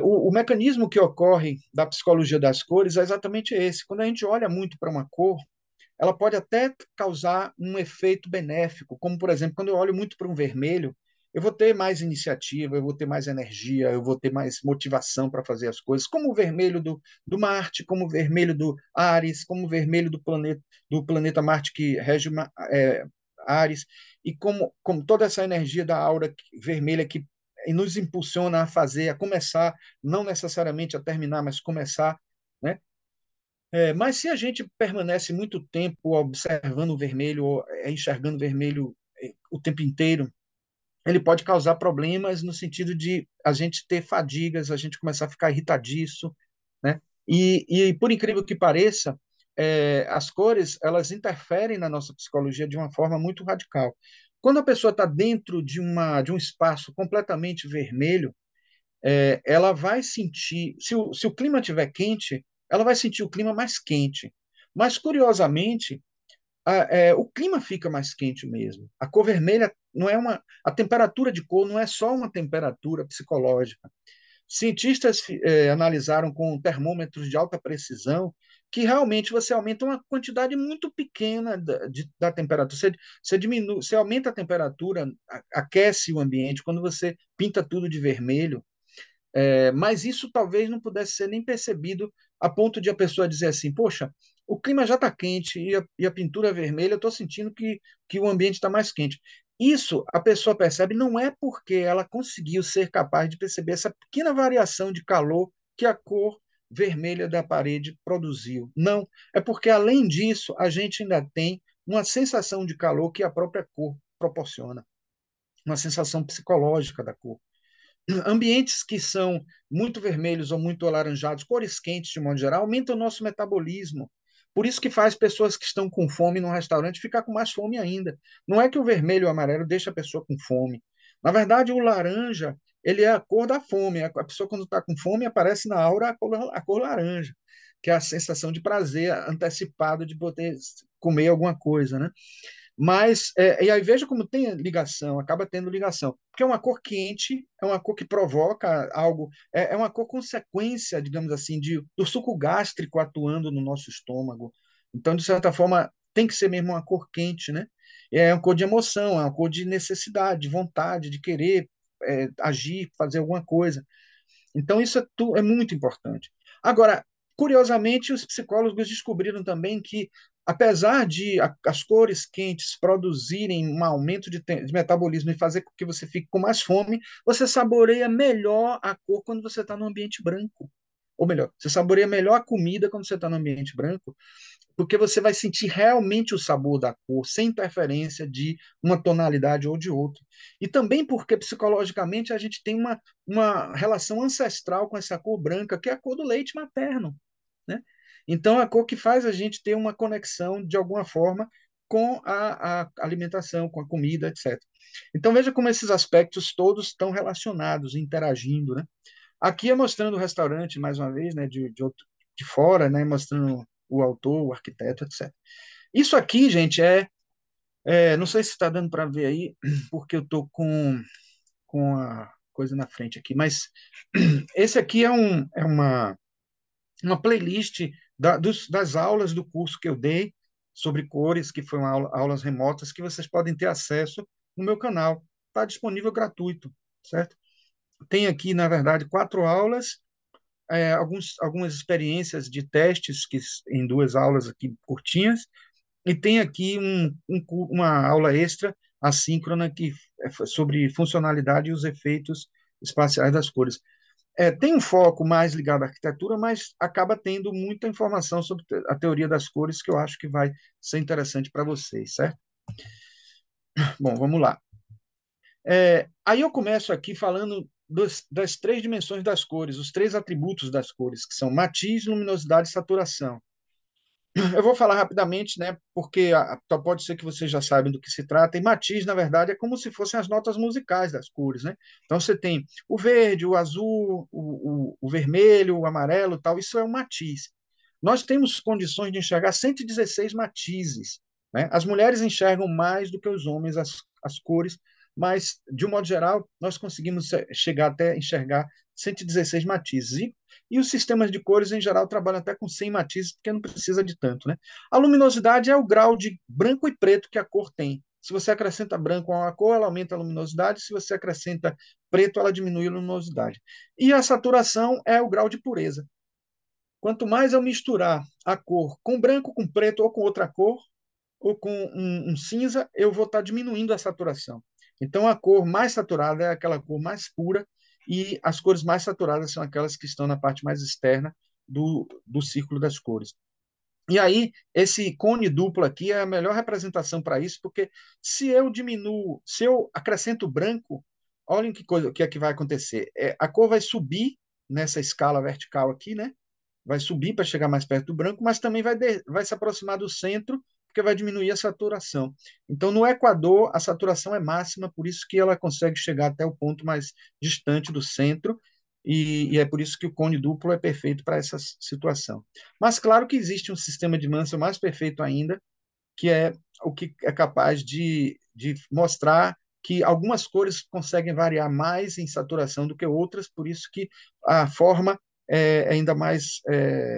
o mecanismo que ocorre da psicologia das cores é exatamente esse. Quando a gente olha muito para uma cor, ela pode até causar um efeito benéfico, como, por exemplo, quando eu olho muito para um vermelho, eu vou ter mais iniciativa, eu vou ter mais energia, eu vou ter mais motivação para fazer as coisas, como o vermelho do Marte, como o vermelho do Ares, como o vermelho do planeta Marte que rege Ares, e como toda essa energia da aura vermelha que nos impulsiona a fazer, a começar, não necessariamente a terminar, mas começar, né? Mas se a gente permanece muito tempo observando o vermelho, ou enxergando o vermelho o tempo inteiro, ele pode causar problemas no sentido de a gente ter fadigas, a gente começar a ficar irritadiço, né? E por incrível que pareça, as cores elas interferem na nossa psicologia de uma forma muito radical. Quando a pessoa está dentro de um espaço completamente vermelho, ela vai sentir, se o clima estiver quente, ela vai sentir o clima mais quente. Mas, curiosamente, o clima fica mais quente mesmo. A cor vermelha não é uma. A temperatura de cor não é só uma temperatura psicológica. Cientistas analisaram com termômetros de alta precisão que realmente você aumenta uma quantidade muito pequena da temperatura. Você diminui, você aumenta a temperatura, aquece o ambiente quando você pinta tudo de vermelho, mas isso talvez não pudesse ser nem percebido a ponto de a pessoa dizer assim: poxa, o clima já está quente e a pintura é vermelha, eu estou sentindo que o ambiente está mais quente. Isso a pessoa percebe não é porque ela conseguiu ser capaz de perceber essa pequena variação de calor que a cor vermelha da parede produziu. Não, é porque além disso a gente ainda tem uma sensação de calor que a própria cor proporciona, uma sensação psicológica da cor. Ambientes que são muito vermelhos ou muito alaranjados, cores quentes de modo geral, aumentam o nosso metabolismo. Por isso que faz pessoas que estão com fome num restaurante ficar com mais fome ainda. Não é que o vermelho e o amarelo deixa a pessoa com fome. Na verdade, o laranja, ele é a cor da fome. A pessoa, quando está com fome, aparece na aura a cor laranja, que é a sensação de prazer antecipado de poder comer alguma coisa, né? Mas, e aí veja como tem ligação, acaba tendo ligação. Porque é uma cor quente, é uma cor que provoca algo, é uma cor consequência, digamos assim, do suco gástrico atuando no nosso estômago. Então, de certa forma, tem que ser mesmo uma cor quente, né? É uma cor de emoção, é uma cor de necessidade, de vontade, de querer agir, fazer alguma coisa. Então, isso é muito importante. Agora, curiosamente, os psicólogos descobriram também que, apesar de as cores quentes produzirem um aumento de metabolismo e fazer com que você fique com mais fome, você saboreia melhor a cor quando você está no ambiente branco. Ou melhor, você saboreia melhor a comida quando você está no ambiente branco, porque você vai sentir realmente o sabor da cor, sem interferência de uma tonalidade ou de outra. E também porque psicologicamente a gente tem uma relação ancestral com essa cor branca, que é a cor do leite materno, né? Então, a cor que faz a gente ter uma conexão, de alguma forma, com a alimentação, com a comida, etc. Então, veja como esses aspectos todos estão relacionados, interagindo, né? Aqui é mostrando o restaurante, mais uma vez, né, de fora, né, mostrando o autor, o arquiteto, etc. Isso aqui, gente, não sei se está dando para ver aí, porque eu estou com a coisa na frente aqui, mas esse aqui é uma playlist das aulas do curso que eu dei sobre cores, que foram aulas remotas, que vocês podem ter acesso no meu canal. Está disponível gratuito, certo? Tem aqui, na verdade, 4 aulas, algumas experiências de testes que, em 2 aulas aqui curtinhas, e tem aqui uma aula extra assíncrona que é sobre funcionalidade e os efeitos espaciais das cores. Tem um foco mais ligado à arquitetura, mas acaba tendo muita informação sobre a teoria das cores que eu acho que vai ser interessante para vocês, certo? Bom, vamos lá. Aí eu começo aqui falando das 3 dimensões das cores, os 3 atributos das cores, que são matiz, luminosidade e saturação. Eu vou falar rapidamente, né, porque pode ser que vocês já saibam do que se trata. E matiz, na verdade, é como se fossem as notas musicais das cores, né? Então você tem o verde, o azul, o vermelho, o amarelo, tal. Isso é um matiz. Nós temos condições de enxergar 116 matizes, né? As mulheres enxergam mais do que os homens as cores, mas de um modo geral nós conseguimos chegar até enxergar 116 matizes. E os sistemas de cores, em geral, trabalham até com 100 matizes, porque não precisa de tanto, né? A luminosidade é o grau de branco e preto que a cor tem. Se você acrescenta branco a uma cor, ela aumenta a luminosidade. Se você acrescenta preto, ela diminui a luminosidade. E a saturação é o grau de pureza. Quanto mais eu misturar a cor com branco, com preto ou com outra cor, ou com um cinza, eu vou estar diminuindo a saturação. Então, a cor mais saturada é aquela cor mais pura, e as cores mais saturadas são aquelas que estão na parte mais externa do círculo das cores. E aí, esse cone duplo aqui é a melhor representação para isso, porque se eu acrescento branco, olhem que coisa, o que é que vai acontecer. A cor vai subir nessa escala vertical aqui, né? Vai subir para chegar mais perto do branco, mas também vai se aproximar do centro, porque vai diminuir a saturação. Então, no Equador, a saturação é máxima, por isso que ela consegue chegar até o ponto mais distante do centro, e é por isso que o cone duplo é perfeito para essa situação. Mas, claro que existe um sistema de Mansell mais perfeito ainda, que é o que é capaz de mostrar que algumas cores conseguem variar mais em saturação do que outras, por isso que a forma é ainda mais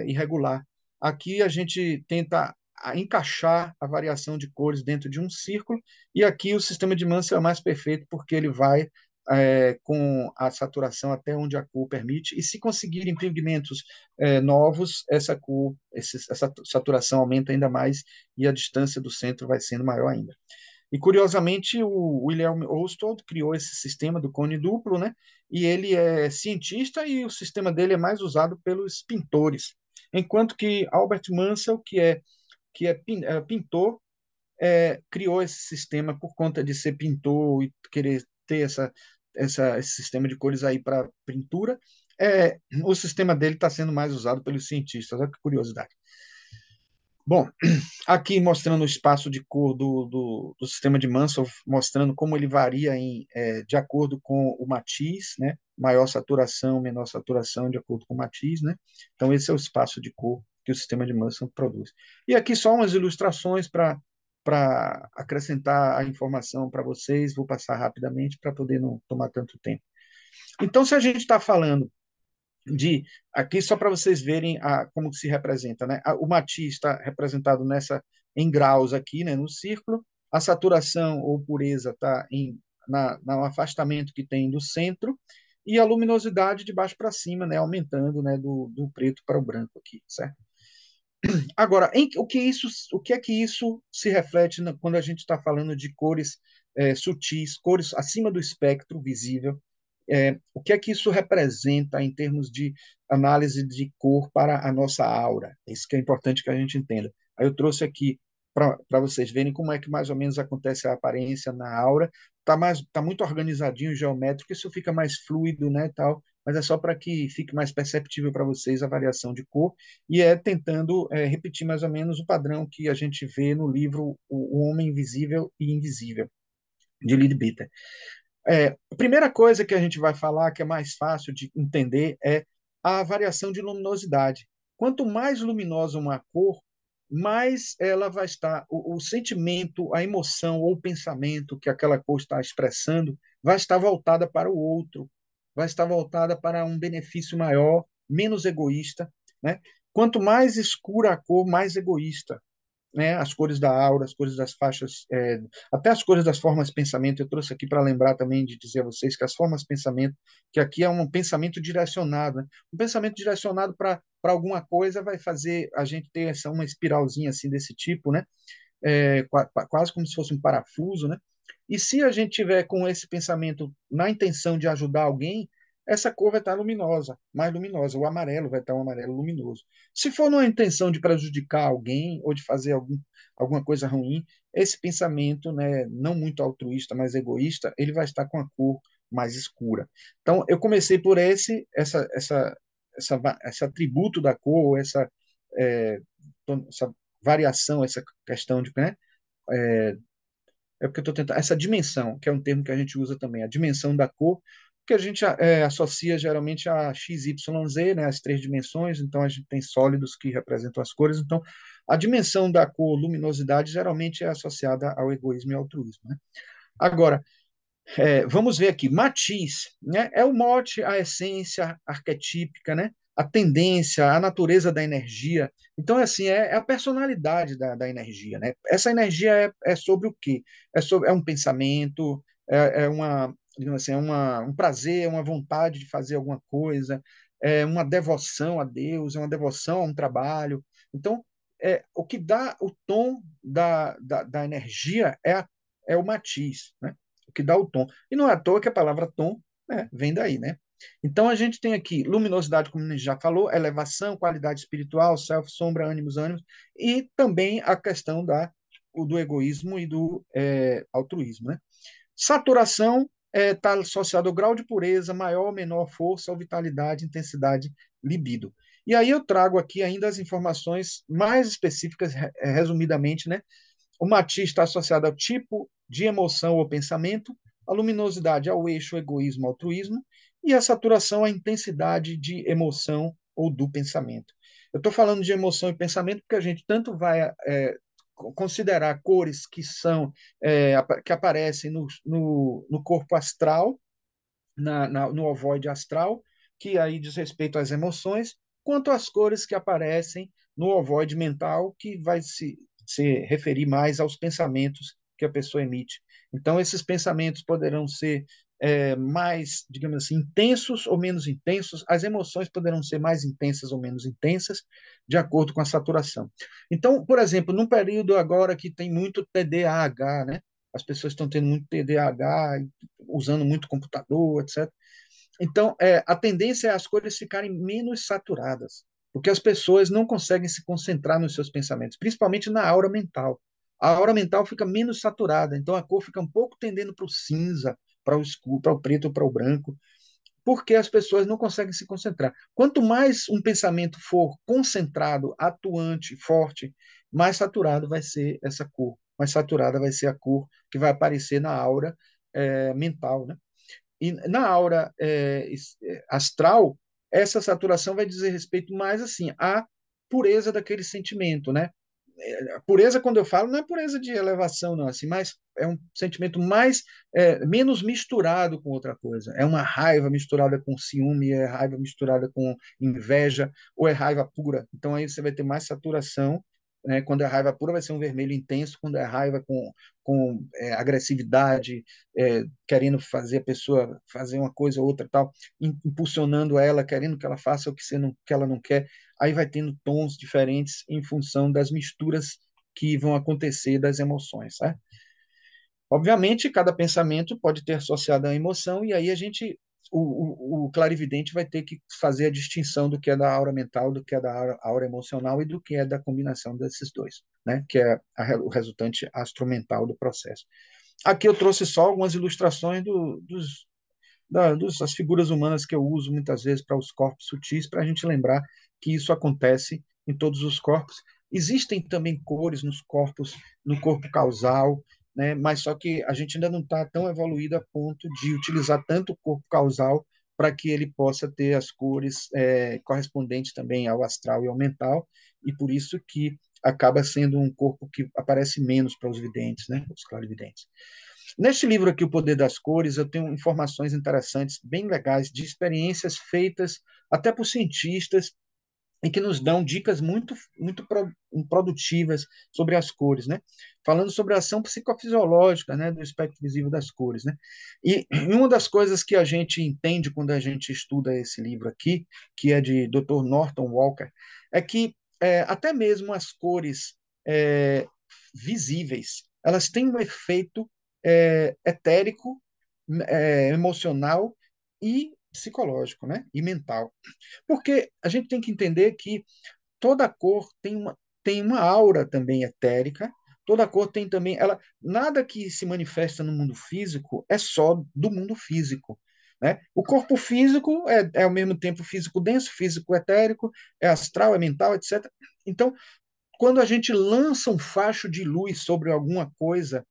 irregular. Aqui a gente tenta encaixar a variação de cores dentro de um círculo, e aqui o sistema de Mansell é mais perfeito porque ele vai com a saturação até onde a cor permite, e se conseguirem pigmentos novos, essa saturação aumenta ainda mais e a distância do centro vai sendo maior ainda. E, curiosamente, o William Ostwald criou esse sistema do cone duplo, né? E ele é cientista e o sistema dele é mais usado pelos pintores. Enquanto que Albert Mansell, que é pintor, criou esse sistema por conta de ser pintor e querer ter esse sistema de cores aí para pintura. O sistema dele está sendo mais usado pelos cientistas. Olha que curiosidade. Bom, aqui mostrando o espaço de cor do sistema de Mansell, mostrando como ele varia de acordo com o matiz, né? Maior saturação, menor saturação, de acordo com o matiz, né? Então, esse é o espaço de cor que o sistema de Mansell produz. E aqui só umas ilustrações para acrescentar a informação para vocês, vou passar rapidamente para poder não tomar tanto tempo. Então, se a gente está falando aqui só para vocês verem como se representa, né? O matiz está representado em graus aqui, né, no círculo. A saturação ou pureza está no afastamento que tem do centro, e a luminosidade de baixo para cima, né, aumentando, né, do preto para o branco aqui, certo? Agora, o que é que isso se reflete quando a gente está falando de cores sutis, cores acima do espectro visível? O que é que isso representa em termos de análise de cor para a nossa aura? Isso que é importante que a gente entenda. Aí eu trouxe aqui para vocês verem como é que mais ou menos acontece a aparência na aura. Tá muito organizadinho, geométrico, isso fica mais fluido, né, tal, mas é só para que fique mais perceptível para vocês a variação de cor, e tentando repetir mais ou menos o padrão que a gente vê no livro O Homem Invisível e Invisível, de Leadbeater. A primeira coisa que a gente vai falar, que é mais fácil de entender, é a variação de luminosidade. Quanto mais luminosa uma cor, mais ela vai estar, o sentimento, a emoção ou o pensamento que aquela cor está expressando vai estar voltada para o outro, vai estar voltada para um benefício maior, menos egoísta, né? Quanto mais escura a cor, mais egoísta. né, as cores da aura, as cores das faixas, até as cores das formas de pensamento. Eu trouxe aqui para lembrar também de dizer a vocês que as formas de pensamento, que aqui é um pensamento direcionado, né? Um pensamento direcionado para alguma coisa vai fazer a gente ter uma espiralzinha assim desse tipo, né? Quase como se fosse um parafuso, né? E se a gente tiver com esse pensamento na intenção de ajudar alguém, essa cor vai estar luminosa, mais luminosa. O amarelo vai estar um amarelo luminoso. Se for numa intenção de prejudicar alguém ou de fazer alguma coisa ruim, esse pensamento, né, não muito altruísta, mas egoísta, ele vai estar com a cor mais escura. Então, eu comecei por esse atributo da cor, é, essa variação, essa questão de, né, porque eu estou tentando. Essa dimensão, que é um termo que a gente usa também, a dimensão da cor, que a gente associa geralmente a x, y, z, né, as três dimensões. Então a gente tem sólidos que representam as cores. Então a dimensão da cor, luminosidade, geralmente é associada ao egoísmo e ao altruísmo, né? Agora, vamos ver aqui, matiz, né? É o mote, a essência arquetípica, né? A tendência, a natureza da energia. Então, assim, é a personalidade da energia, né? Essa energia é sobre o quê? É um pensamento, digamos assim, um prazer, uma vontade de fazer alguma coisa, é uma devoção a Deus, é uma devoção a um trabalho. Então, o que dá o tom da energia é o matiz, né? O que dá o tom. E não é à toa que a palavra tom, né, vem daí, né? Então a gente tem aqui luminosidade, como a gente já falou, elevação, qualidade espiritual, self, sombra, ânimos, e também a questão do egoísmo e do altruísmo, né? Saturação está associado ao grau de pureza, maior ou menor força ou vitalidade, intensidade, libido. E aí eu trago aqui ainda as informações mais específicas, resumidamente, né? O matiz está associado ao tipo de emoção ou pensamento, a luminosidade ao eixo egoísmo-altruísmo e a saturação à intensidade de emoção ou do pensamento. Eu estou falando de emoção e pensamento porque a gente tanto vai considerar cores que aparecem no corpo astral, no ovoide astral, que aí diz respeito às emoções, quanto às cores que aparecem no ovoide mental, que vai se referir mais aos pensamentos que a pessoa emite. Então, esses pensamentos poderão ser mais, digamos assim, intensos ou menos intensos, as emoções poderão ser mais intensas ou menos intensas, de acordo com a saturação. Então, por exemplo, num período agora que tem muito TDAH, né? As pessoas estão tendo muito TDAH, usando muito computador, etc. Então, a tendência é as cores ficarem menos saturadas, porque as pessoas não conseguem se concentrar nos seus pensamentos, principalmente na aura mental. A aura mental fica menos saturada, então a cor fica um pouco tendendo para o cinza, para o escuro, para o preto, para o branco, porque as pessoas não conseguem se concentrar. Quanto mais um pensamento for concentrado, atuante, forte, mais saturado vai ser essa cor, mais saturada vai ser a cor que vai aparecer na aura mental, né? E na aura astral, essa saturação vai dizer respeito mais assim à pureza daquele sentimento, né? A pureza, quando eu falo, não é pureza de elevação, não, assim, mas é um sentimento menos misturado com outra coisa. É uma raiva misturada com ciúme, é raiva misturada com inveja, ou é raiva pura. Então aí você vai ter mais saturação, né? Quando é raiva pura, vai ser um vermelho intenso, quando é raiva com agressividade, querendo fazer a pessoa fazer uma coisa ou outra, tal, impulsionando ela, querendo que ela faça o que ela não quer, aí vai tendo tons diferentes em função das misturas que vão acontecer das emoções, certo? Obviamente, cada pensamento pode ter associado a emoção, e aí o clarividente vai ter que fazer a distinção do que é da aura mental, do que é da aura emocional e do que é da combinação desses dois, né? Que é o resultante astromental do processo. Aqui eu trouxe só algumas ilustrações das figuras humanas que eu uso muitas vezes para os corpos sutis, para a gente lembrar que isso acontece em todos os corpos. Existem também cores nos corpos, no corpo causal, né? Mas só que a gente ainda não está tão evoluído a ponto de utilizar tanto o corpo causal para que ele possa ter as cores correspondentes também ao astral e ao mental, e por isso que acaba sendo um corpo que aparece menos para os videntes, né? Os clarividentes. Neste livro aqui, O Poder das Cores, eu tenho informações interessantes, bem legais, de experiências feitas até por cientistas e que nos dão dicas muito produtivas sobre as cores, né? Falando sobre a ação psicofisiológica, né, do espectro visível das cores, né? E uma das coisas que a gente entende quando a gente estuda esse livro aqui, que é de Dr. Norton Walker, é que até mesmo as cores é, visíveis, elas têm um efeito etérico, emocional e psicológico, né? E mental. Porque a gente tem que entender que toda cor tem uma aura também etérica, toda cor tem também. Nada que se manifesta no mundo físico é só do mundo físico. Né? O corpo físico é ao mesmo tempo físico denso, físico etérico, é astral, é mental, etc. Então, quando a gente lança um facho de luz sobre alguma coisa,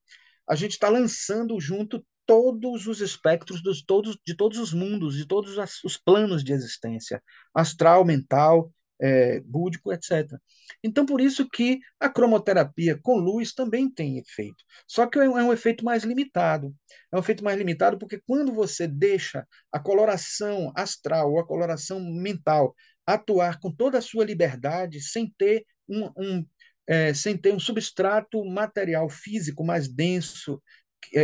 a gente está lançando junto todos os espectros de todos os mundos, de todos os planos de existência, astral, mental, búdico, etc. Então, por isso que a cromoterapia com luz também tem efeito. Só que é um efeito mais limitado. É um efeito mais limitado porque quando você deixa a coloração astral ou a coloração mental atuar com toda a sua liberdade, sem ter um substrato material físico mais denso,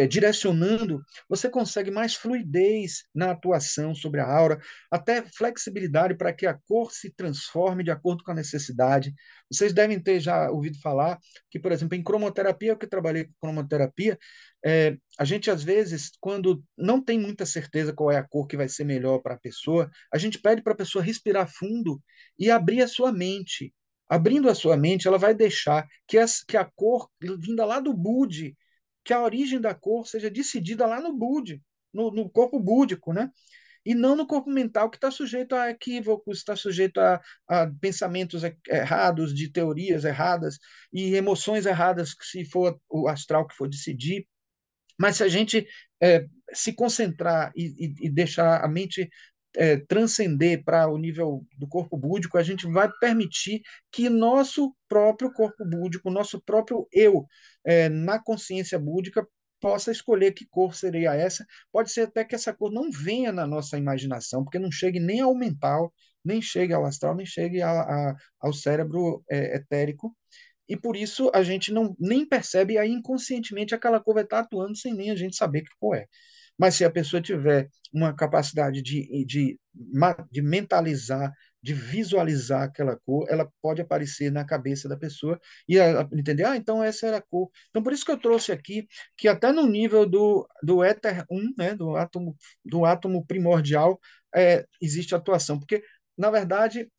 direcionando, você consegue mais fluidez na atuação sobre a aura, até flexibilidade para que a cor se transforme de acordo com a necessidade. Vocês devem ter já ouvido falar que, por exemplo, em cromoterapia, eu que trabalhei com cromoterapia, a gente às vezes, quando não tem muita certeza qual é a cor que vai ser melhor para a pessoa, a gente pede para a pessoa respirar fundo e abrir a sua mente. Abrindo a sua mente, ela vai deixar que a cor vinda lá do Budi, que a origem da cor seja decidida lá no Budi, no corpo búdico, né? E não no corpo mental, que está sujeito a equívocos, está sujeito a pensamentos errados, de teorias erradas e emoções erradas, se for o astral que for decidir. Mas se a gente se concentrar e deixar a mente transcender para o nível do corpo búdico, a gente vai permitir que nosso próprio corpo búdico, nosso próprio eu, na consciência búdica, possa escolher que cor seria essa. Pode ser até que essa cor não venha na nossa imaginação, porque não chegue nem ao mental, nem chegue ao astral, nem chegue ao cérebro etérico, e por isso a gente não nem percebe, aí inconscientemente aquela cor vai estar atuando sem nem a gente saber que cor é. Mas se a pessoa tiver uma capacidade de mentalizar, de visualizar aquela cor, ela pode aparecer na cabeça da pessoa e entender, então essa era a cor. Então por isso que eu trouxe aqui que até no nível do éter 1, né, do átomo primordial, existe atuação, porque na verdade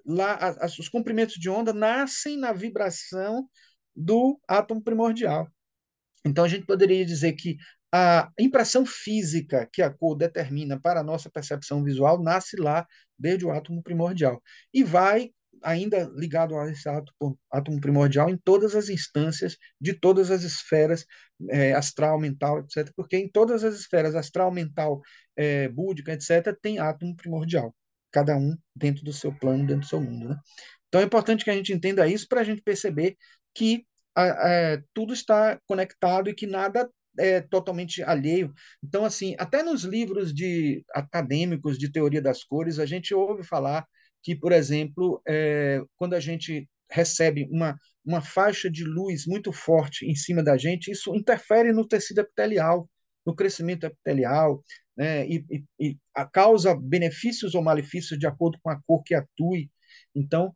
lá os comprimentos de onda nascem na vibração do átomo primordial. Então a gente poderia dizer que a impressão física que a cor determina para a nossa percepção visual nasce lá desde o átomo primordial e vai ainda ligado a esse átomo primordial em todas as instâncias de todas as esferas, astral, mental, etc. Porque em todas as esferas astral, mental, búdica, etc., tem átomo primordial, cada um dentro do seu plano, dentro do seu mundo. Né? Então é importante que a gente entenda isso para a gente perceber que tudo está conectado e que nada é totalmente alheio. Então, assim, até nos livros acadêmicos de teoria das cores, a gente ouve falar que, por exemplo, quando a gente recebe uma faixa de luz muito forte em cima da gente, isso interfere no tecido epitelial, no crescimento epitelial, né, e causa benefícios ou malefícios de acordo com a cor que atue. Então,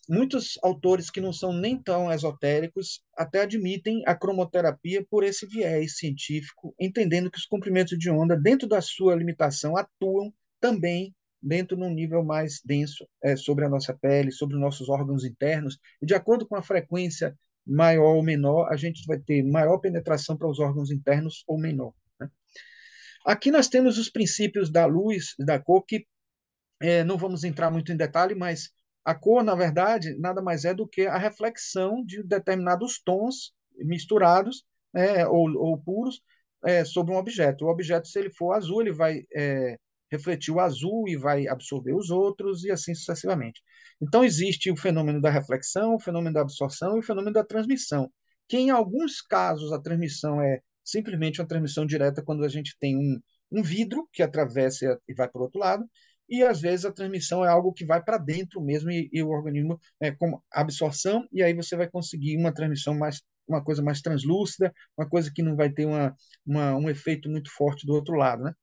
muitos autores que não são nem tão esotéricos até admitem a cromoterapia por esse viés científico, entendendo que os comprimentos de onda, dentro da sua limitação, atuam também dentro de um nível mais denso sobre a nossa pele, sobre os nossos órgãos internos, e de acordo com a frequência maior ou menor, a gente vai ter maior penetração para os órgãos internos ou menor. Né? Aqui nós temos os princípios da luz, da cor, que não vamos entrar muito em detalhe, mas a cor, na verdade, nada mais é do que a reflexão de determinados tons misturados, ou puros, sobre um objeto. O objeto, se ele for azul, ele vai refletir o azul e vai absorver os outros, e assim sucessivamente. Então, existe o fenômeno da reflexão, o fenômeno da absorção e o fenômeno da transmissão, que em alguns casos a transmissão é simplesmente uma transmissão direta quando a gente tem um vidro que atravessa e vai para o outro lado, e às vezes a transmissão é algo que vai para dentro mesmo e o organismo com absorção, e aí você vai conseguir uma transmissão mais, uma coisa mais translúcida, uma coisa que não vai ter um efeito muito forte do outro lado, né?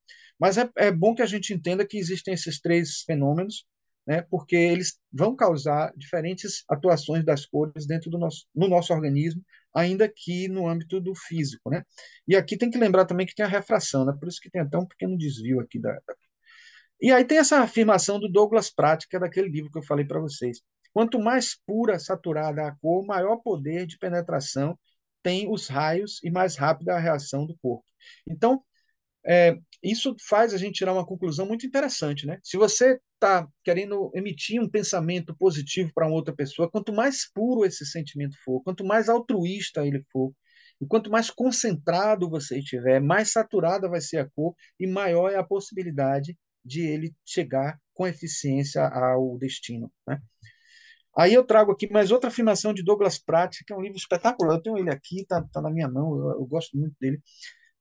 Mas é bom que a gente entenda que existem esses três fenômenos, né? Porque eles vão causar diferentes atuações das cores dentro no nosso organismo, ainda que no âmbito do físico, né? E aqui tem que lembrar também que tem a refração, né? Por isso que tem até um pequeno desvio aqui E aí tem essa afirmação do Douglas Pratt, que é daquele livro que eu falei para vocês. Quanto mais pura, saturada a cor, maior poder de penetração tem os raios e mais rápida a reação do corpo. Então, isso faz a gente tirar uma conclusão muito interessante, né? Se você está querendo emitir um pensamento positivo para uma outra pessoa, quanto mais puro esse sentimento for, quanto mais altruísta ele for, e quanto mais concentrado você estiver, mais saturada vai ser a cor e maior é a possibilidade de ele chegar com eficiência ao destino, né? Aí eu trago aqui mais outra afirmação de Douglas Pratt, que é um livro espetacular. Eu tenho ele aqui, tá na minha mão, eu gosto muito dele.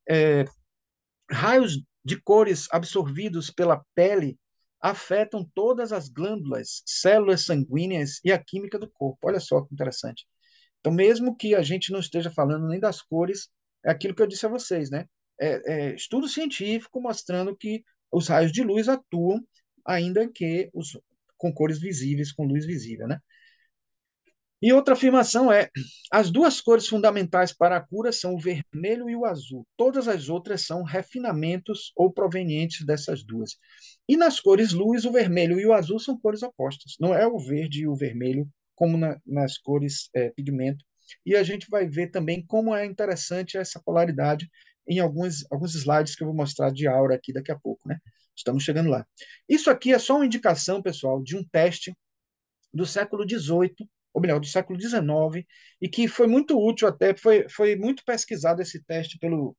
É, Raios de cores absorvidos pela pele afetam todas as glândulas, células sanguíneas e a química do corpo. Olha só que interessante. Então, mesmo que a gente não esteja falando nem das cores, é aquilo que eu disse a vocês, né? Estudo científico mostrando que os raios de luz atuam, ainda que com cores visíveis, com luz visível, né? E outra afirmação é: as duas cores fundamentais para a cura são o vermelho e o azul. Todas as outras são refinamentos ou provenientes dessas duas. E nas cores luz, o vermelho e o azul são cores opostas. Não é o verde e o vermelho como nas cores pigmento. E a gente vai ver também como é interessante essa polaridade em alguns slides que eu vou mostrar de aura aqui daqui a pouco, né? Estamos chegando lá. Isso aqui é só uma indicação, pessoal, de um teste do século XVIII, ou melhor, do século XIX, e que foi muito útil até, foi muito pesquisado esse teste pelo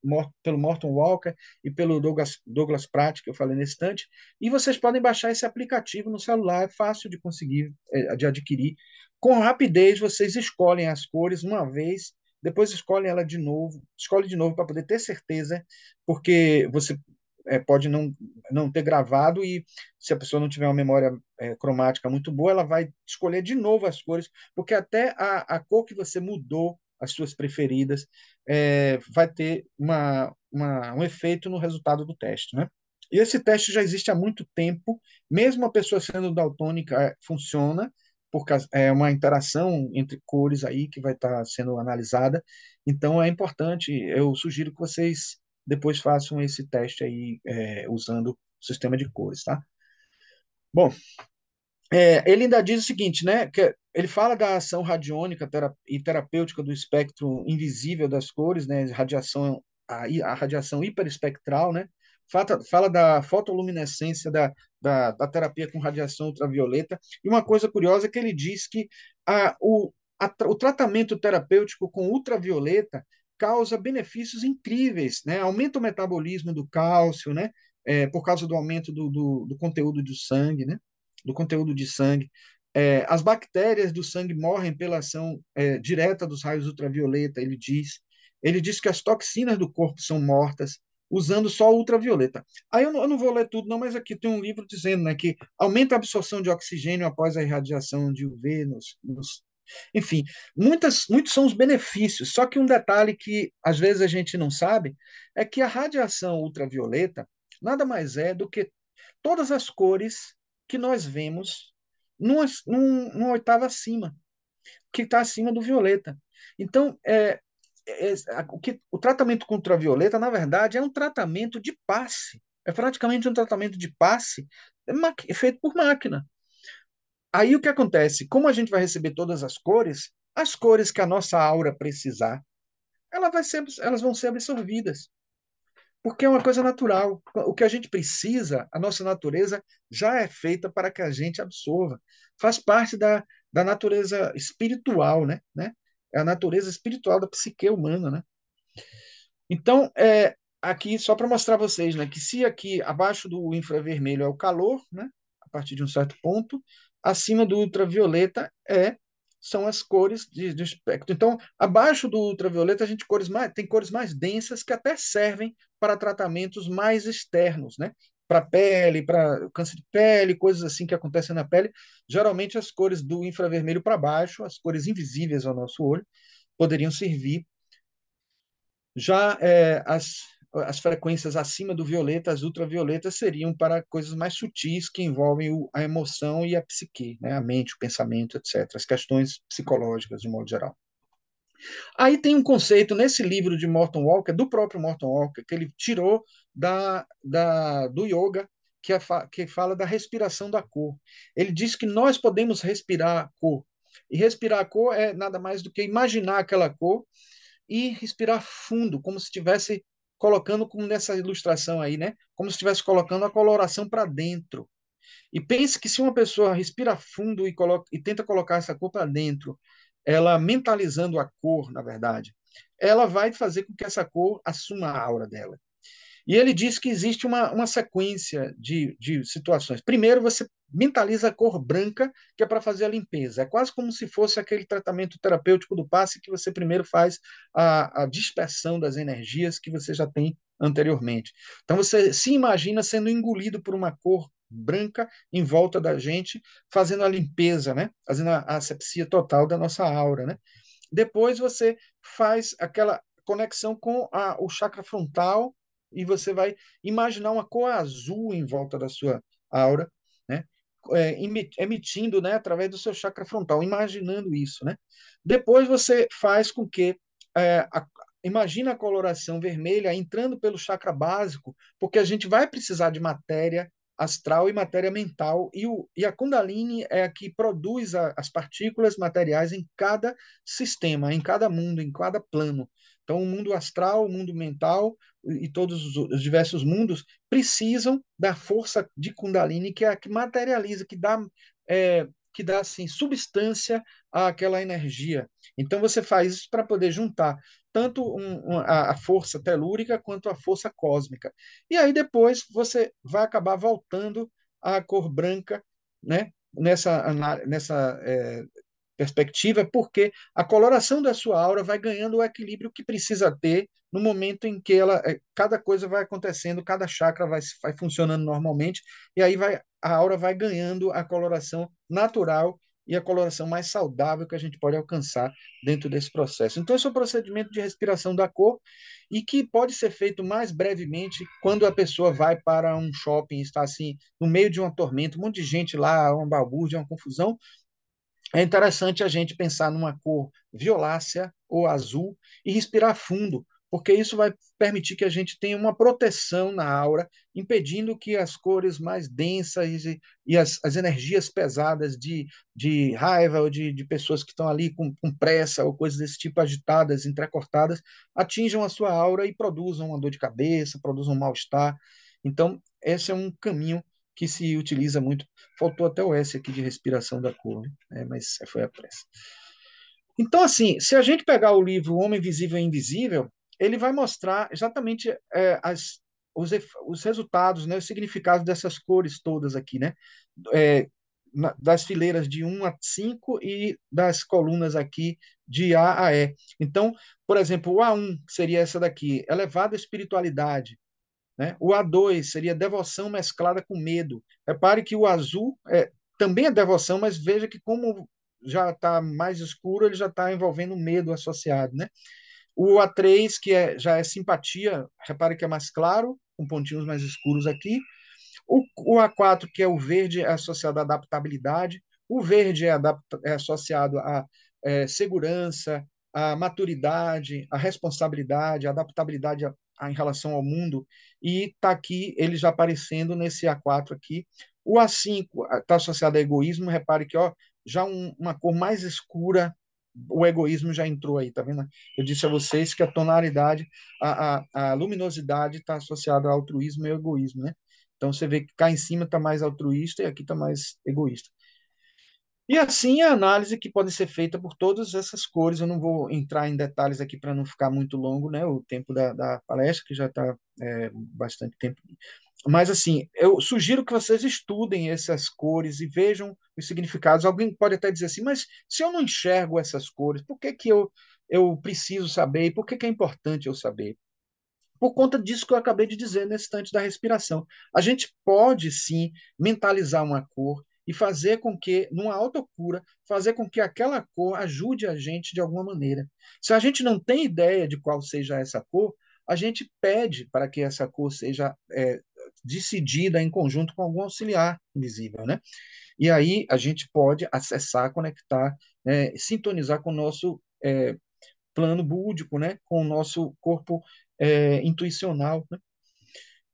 Morton Walker e pelo Douglas Pratt, que eu falei nesse instante, e vocês podem baixar esse aplicativo no celular, é fácil de conseguir, de adquirir. Com rapidez, vocês escolhem as cores uma vez, depois escolhe de novo para poder ter certeza, porque você pode não ter gravado e se a pessoa não tiver uma memória cromática muito boa, ela vai escolher de novo as cores, porque até a cor que você mudou, as suas preferidas, vai ter um efeito no resultado do teste, né? E esse teste já existe há muito tempo, mesmo a pessoa sendo daltônica, funciona, porque é uma interação entre cores aí que vai estar sendo analisada. Então é importante, eu sugiro que vocês depois façam esse teste aí usando o sistema de cores, tá? Bom, ele ainda diz o seguinte, né? Que ele fala da ação radiônica e terapêutica do espectro invisível das cores, né? A radiação hiperespectral, né? Fala da fotoluminescência da terapia com radiação ultravioleta. E uma coisa curiosa é que ele diz que o tratamento terapêutico com ultravioleta causa benefícios incríveis, né? Aumenta o metabolismo do cálcio, né? Por causa do aumento do conteúdo do sangue, né? Do conteúdo de sangue. As bactérias do sangue morrem pela ação direta dos raios ultravioleta, ele diz. Ele diz que as toxinas do corpo são mortas usando só ultravioleta. Aí eu não vou ler tudo, não, mas aqui tem um livro dizendo, né, que aumenta a absorção de oxigênio após a irradiação de UV enfim, muitos são os benefícios. Só que um detalhe que às vezes a gente não sabe é que a radiação ultravioleta nada mais é do que todas as cores que nós vemos numa oitava acima, que está acima do violeta. Então, o tratamento com ultravioleta, na verdade, é um tratamento de passe. É praticamente um tratamento de passe feito por máquina. Aí o que acontece? Como a gente vai receber todas as cores que a nossa aura precisar, elas vão ser absorvidas porque é uma coisa natural. O que a gente precisa, a nossa natureza já é feita para que a gente absorva. Faz parte da natureza espiritual, né? É a natureza espiritual da psique humana, né? Então, aqui, só para mostrar a vocês, né, que se aqui abaixo do infravermelho é o calor, né, a partir de um certo ponto, acima do ultravioleta são as cores do espectro. Então, abaixo do ultravioleta, a gente tem cores mais densas que até servem para tratamentos mais externos, né, para pele, para câncer de pele, coisas assim que acontecem na pele. Geralmente as cores do infravermelho para baixo, as cores invisíveis ao nosso olho, poderiam servir. Já as frequências acima do violeta, as ultravioletas, seriam para coisas mais sutis que envolvem a emoção e a psique, né? A mente, o pensamento, etc. As questões psicológicas, de modo geral. Aí tem um conceito nesse livro de Morton Walker, do próprio Morton Walker, que ele tirou do yoga, que fala da respiração da cor. Ele diz que nós podemos respirar a cor. E respirar a cor é nada mais do que imaginar aquela cor e respirar fundo, como se estivesse colocando, como nessa ilustração aí, né? Como se estivesse colocando a coloração para dentro. E pense que se uma pessoa respira fundo e tenta colocar essa cor para dentro, ela mentalizando a cor, na verdade, ela vai fazer com que essa cor assuma a aura dela. E ele diz que existe uma sequência de situações. Primeiro, você mentaliza a cor branca, que é para fazer a limpeza. É quase como se fosse aquele tratamento terapêutico do passe que você primeiro faz a dispersão das energias que você já tem anteriormente. Então, você se imagina sendo engolido por uma cor branca em volta da gente, fazendo a limpeza, né? Fazendo a asepsia total da nossa aura, né? Depois você faz aquela conexão com o chakra frontal e você vai imaginar uma cor azul em volta da sua aura, né? Emitindo, né, através do seu chakra frontal, imaginando isso, né? Depois você faz com que imagina a coloração vermelha entrando pelo chakra básico, porque a gente vai precisar de matéria astral e matéria mental, e a Kundalini é a que produz as partículas materiais em cada sistema, em cada mundo, em cada plano. Então, o mundo astral, o mundo mental e todos os diversos mundos precisam da força de Kundalini, que é a que materializa, que dá assim, substância àquela energia. Então, você faz isso para poder juntar tanto a força telúrica quanto a força cósmica. E aí depois você vai acabar voltando à cor branca, né? Nessa perspectiva, porque a coloração da sua aura vai ganhando o equilíbrio que precisa ter no momento em que cada coisa vai acontecendo, cada chakra vai funcionando normalmente, e aí a aura vai ganhando a coloração natural e a coloração mais saudável que a gente pode alcançar dentro desse processo. Então, esse é o procedimento de respiração da cor e que pode ser feito mais brevemente quando a pessoa vai para um shopping, está assim, no meio de uma tormenta, um monte de gente lá, uma balbúrdia, uma confusão. É interessante a gente pensar numa cor violácea ou azul e respirar fundo, porque isso vai permitir que a gente tenha uma proteção na aura, impedindo que as cores mais densas e as energias pesadas de raiva ou de pessoas que estão ali com pressa ou coisas desse tipo agitadas, entrecortadas, atinjam a sua aura e produzam uma dor de cabeça, produzam um mal-estar. Então, esse é um caminho que se utiliza muito. Faltou até o S aqui de respiração da cor, né? Mas foi a pressa. Então, assim, se a gente pegar o livro Homem Visível e Invisível, ele vai mostrar exatamente os resultados, né, os significados dessas cores todas aqui, né? É, das fileiras de 1 a 5 e das colunas aqui de A a E. Então, por exemplo, o A1, que seria essa daqui, elevada espiritualidade, né? O A2 seria devoção mesclada com medo. Repare que o azul também é devoção, mas veja que como já está mais escuro, ele já está envolvendo medo associado, né? O A3, que já é simpatia, repare que é mais claro, com pontinhos mais escuros aqui. O A4, que é o verde, é associado à adaptabilidade. O verde é associado à segurança, à maturidade, à responsabilidade, à adaptabilidade em relação ao mundo. E está aqui, ele já aparecendo nesse A4 aqui. O A5 está associado a egoísmo. Repare que já uma cor mais escura, o egoísmo já entrou aí, tá vendo? Eu disse a vocês que a tonalidade, a luminosidade está associada ao altruísmo e ao egoísmo, né? Então você vê que cá em cima está mais altruísta e aqui está mais egoísta. E assim a análise que pode ser feita por todas essas cores. Eu não vou entrar em detalhes aqui para não ficar muito longo, né? O tempo da palestra, que já está bastante tempo. Mas assim, eu sugiro que vocês estudem essas cores e vejam os significados. Alguém pode até dizer assim, mas se eu não enxergo essas cores, por que eu preciso saber? E por que é importante eu saber? por conta disso que eu acabei de dizer nesse instante da respiração. A gente pode sim mentalizar uma cor e fazer com que, numa autocura, fazer com que aquela cor ajude a gente de alguma maneira. Se a gente não tem ideia de qual seja essa cor, a gente pede para que essa cor seja decidida em conjunto com algum auxiliar invisível, né? E aí a gente pode acessar, conectar, sintonizar com o nosso plano búdico, né? Com o nosso corpo intuicional, né?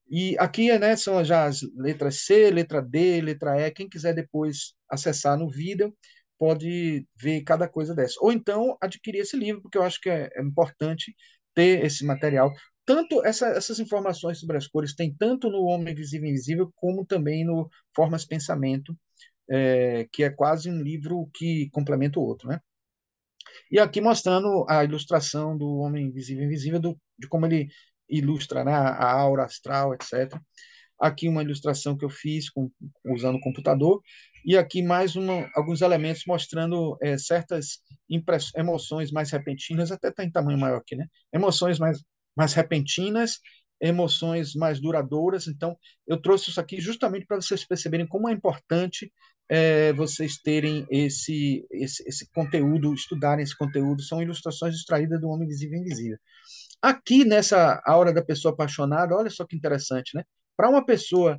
E aqui, né, são já as letras C, letra D, letra E. Quem quiser depois acessar no vídeo, pode ver cada coisa dessa. Ou então adquirir esse livro, porque eu acho que é importante ter esse material. Tanto essas informações sobre as cores tem tanto no Homem Visível e Invisível, como também no Formas Pensamento, que é quase um livro que complementa o outro, né? E aqui mostrando a ilustração do Homem Invisível e Invisível, de como ele ilustra, né, a aura astral, etc. Aqui uma ilustração que eu fiz usando o computador, e aqui mais alguns elementos mostrando certas emoções mais repentinas, até está em tamanho maior aqui, né? Emoções mais repentinas, emoções mais duradouras. Então, eu trouxe isso aqui justamente para vocês perceberem como é importante vocês terem esse conteúdo, estudarem esse conteúdo. São ilustrações extraídas do Homem Visível e Invisível. Aqui, nessa aura da pessoa apaixonada, olha só que interessante, né? Para uma pessoa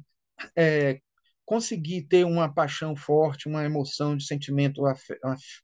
é, conseguir ter uma paixão forte, uma emoção de sentimento,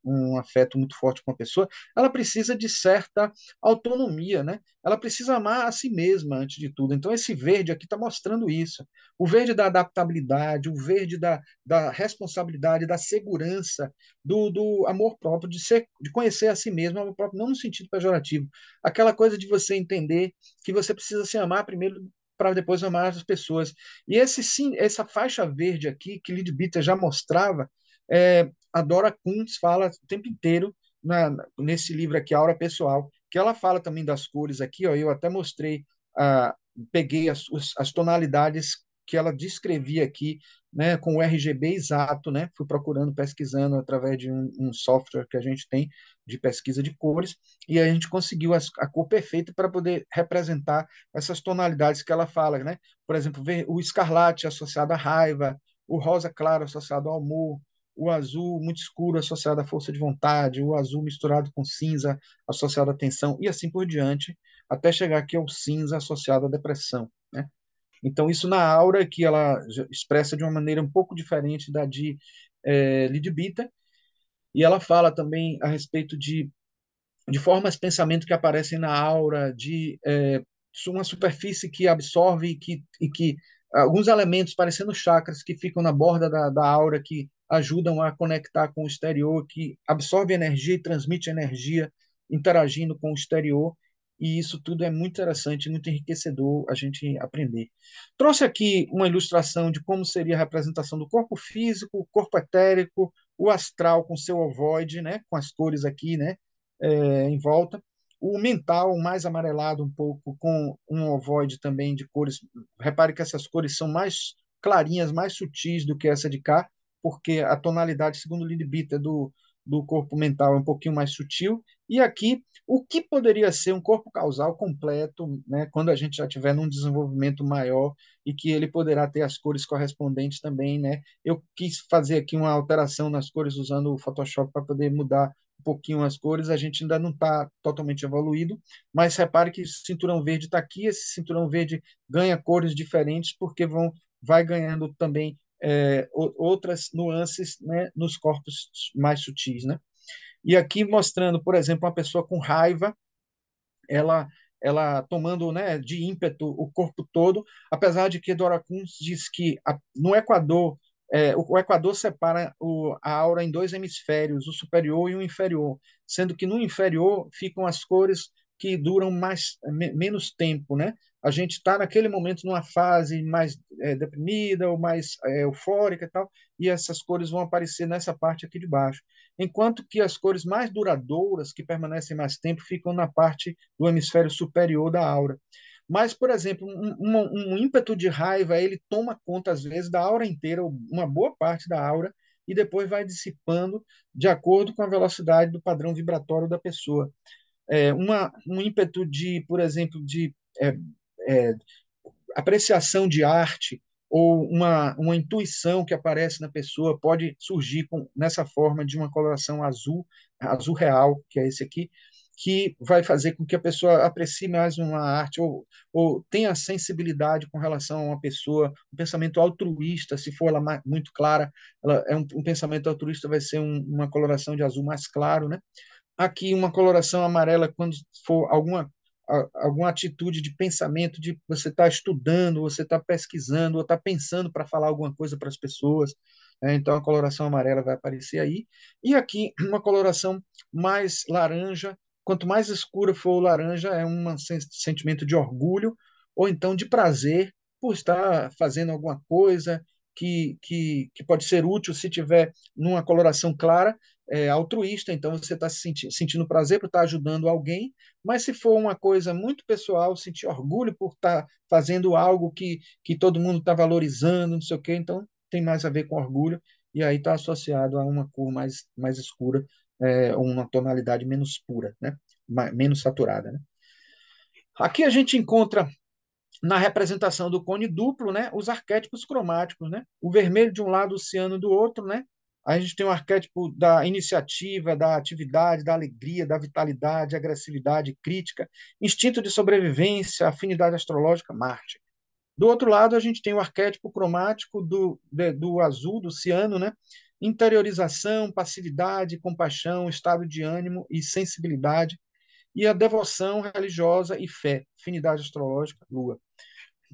um afeto muito forte com a pessoa, ela precisa de certa autonomia, né? Ela precisa amar a si mesma antes de tudo. Então, esse verde aqui está mostrando isso. O verde da adaptabilidade, o verde da responsabilidade, da segurança, do amor próprio, de conhecer a si mesmo, amor próprio, não no sentido pejorativo. Aquela coisa de você entender que você precisa se amar primeiro para depois amar as pessoas. E sim, essa faixa verde aqui, que Leadbeater já mostrava, a Dora Kuntz fala o tempo inteiro nesse livro aqui, Aura Pessoal, que ela fala também das cores aqui, ó, eu até mostrei, ah, peguei as tonalidades que ela descrevia aqui, né, com o RGB exato, né, fui procurando, pesquisando através de um software que a gente tem de pesquisa de cores, e a gente conseguiu a cor perfeita para poder representar essas tonalidades que ela fala, né? Por exemplo, o escarlate associado à raiva, o rosa claro associado ao amor, o azul muito escuro associado à força de vontade, o azul misturado com cinza associado à tensão, e assim por diante, até chegar aqui ao cinza associado à depressão, né? Então, isso na aura que ela expressa de uma maneira um pouco diferente da de Leadbeater, e ela fala também a respeito de formas de pensamento que aparecem na aura, de uma superfície que absorve e que alguns elementos parecendo chakras que ficam na borda da aura que ajudam a conectar com o exterior, que absorve energia e transmite energia interagindo com o exterior. E isso tudo é muito interessante, muito enriquecedor a gente aprender. Trouxe aqui uma ilustração de como seria a representação do corpo físico, o corpo etérico, o astral com seu ovoide, né, com as cores aqui, né, em volta. O mental, mais amarelado um pouco, com um ovoide também de cores. Repare que essas cores são mais clarinhas, mais sutis do que essa de cá, porque a tonalidade, segundo o Leadbeater, do corpo mental é um pouquinho mais sutil. E aqui, o que poderia ser um corpo causal completo, né, quando a gente já tiver num desenvolvimento maior e que ele poderá ter as cores correspondentes também, né? Eu quis fazer aqui uma alteração nas cores usando o Photoshop para poder mudar um pouquinho as cores, a gente ainda não está totalmente evoluído, mas repare que o cinturão verde está aqui, esse cinturão verde ganha cores diferentes porque vai ganhando também outras nuances, né, nos corpos mais sutis, né? E aqui mostrando, por exemplo, uma pessoa com raiva, ela ela tomando, né, de ímpeto o corpo todo, apesar de que Dora Kuntz diz que no Equador o Equador separa a aura em dois hemisférios, o superior e o inferior, sendo que no inferior ficam as cores que duram menos tempo, né? A gente está naquele momento numa fase mais deprimida ou mais eufórica e tal, e essas cores vão aparecer nessa parte aqui de baixo. Enquanto que as cores mais duradouras, que permanecem mais tempo, ficam na parte do hemisfério superior da aura. Mas, por exemplo, um ímpeto de raiva, ele toma conta, às vezes, da aura inteira, uma boa parte da aura, e depois vai dissipando de acordo com a velocidade do padrão vibratório da pessoa. Um ímpeto de, por exemplo, de apreciação de arte ou uma intuição que aparece na pessoa pode surgir nessa forma de uma coloração azul, azul real, que é esse aqui, que vai fazer com que a pessoa aprecie mais uma arte ou tenha sensibilidade com relação a uma pessoa, um pensamento altruísta, se for ela muito clara, ela é um pensamento altruísta, vai ser uma coloração de azul mais claro, né? Aqui uma coloração amarela quando for alguma atitude de pensamento, de você estar estudando, você está pesquisando, ou está pensando para falar alguma coisa para as pessoas. Então, a coloração amarela vai aparecer aí. E aqui, uma coloração mais laranja. Quanto mais escura for o laranja, é um sentimento de orgulho, ou então de prazer por estar fazendo alguma coisa que pode ser útil se tiver numa coloração clara, altruísta, então você está sentindo prazer por estar ajudando alguém, mas se for uma coisa muito pessoal, sentir orgulho por estar fazendo algo que todo mundo está valorizando, não sei o quê, então tem mais a ver com orgulho, e aí está associado a uma cor mais escura, uma tonalidade menos pura, né? Menos saturada. Né? Aqui a gente encontra na representação do cone duplo, né, os arquétipos cromáticos, né? O vermelho de um lado, o ciano do outro, né? Aí a gente tem o arquétipo da iniciativa, da atividade, da alegria, da vitalidade, agressividade, crítica, instinto de sobrevivência, afinidade astrológica, Marte. Do outro lado, a gente tem o arquétipo cromático do azul, do ciano, né? Interiorização, passividade, compaixão, estado de ânimo e sensibilidade, e a devoção religiosa e fé, afinidade astrológica, Lua.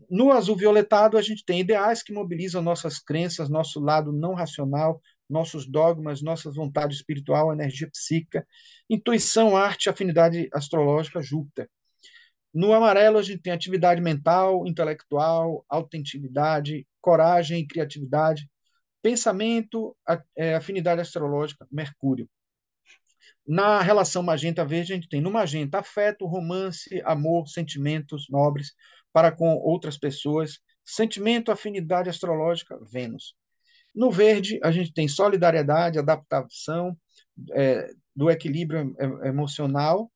No azul violetado, a gente tem ideais que mobilizam nossas crenças, nosso lado não racional, nossos dogmas, nossa vontade espiritual, energia psíquica, intuição, arte, afinidade astrológica, Júpiter. No amarelo, a gente tem atividade mental, intelectual, autenticidade, coragem e criatividade, pensamento, afinidade astrológica, Mercúrio. Na relação magenta-verde, a gente tem no magenta afeto, romance, amor, sentimentos nobres para com outras pessoas, sentimento, afinidade astrológica, Vênus. No verde, a gente tem solidariedade, adaptação do equilíbrio emocional,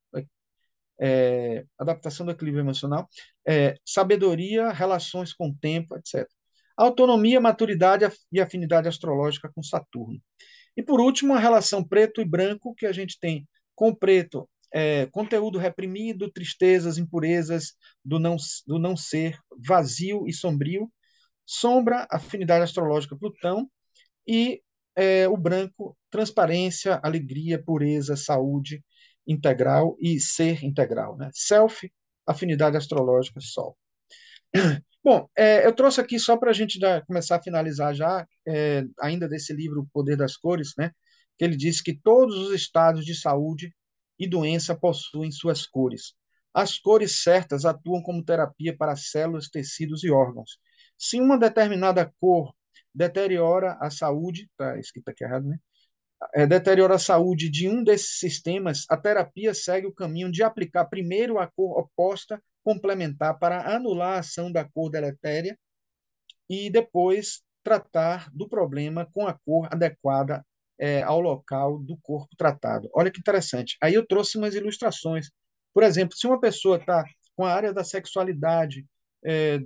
adaptação do equilíbrio emocional, sabedoria, relações com o tempo, etc. Autonomia, maturidade e afinidade astrológica com Saturno. E, por último, a relação preto e branco, que a gente tem com o preto, conteúdo reprimido, tristezas, impurezas do não ser, vazio e sombrio, sombra, afinidade astrológica Plutão, e o branco, transparência, alegria, pureza, saúde integral e ser integral. Né? Self, afinidade astrológica Sol. Bom, eu trouxe aqui só para a gente começar a finalizar já, ainda desse livro O Poder das Cores, né, que ele diz que todos os estados de saúde e doença possuem suas cores. As cores certas atuam como terapia para células, tecidos e órgãos. Se uma determinada cor deteriora a saúde, está escrito aqui errado, né? Deteriora a saúde de um desses sistemas, a terapia segue o caminho de aplicar primeiro a cor oposta complementar para anular a ação da cor deletéria e depois tratar do problema com a cor adequada ao local do corpo tratado. Olha que interessante. Aí eu trouxe umas ilustrações. Por exemplo, se uma pessoa está com a área da sexualidade é,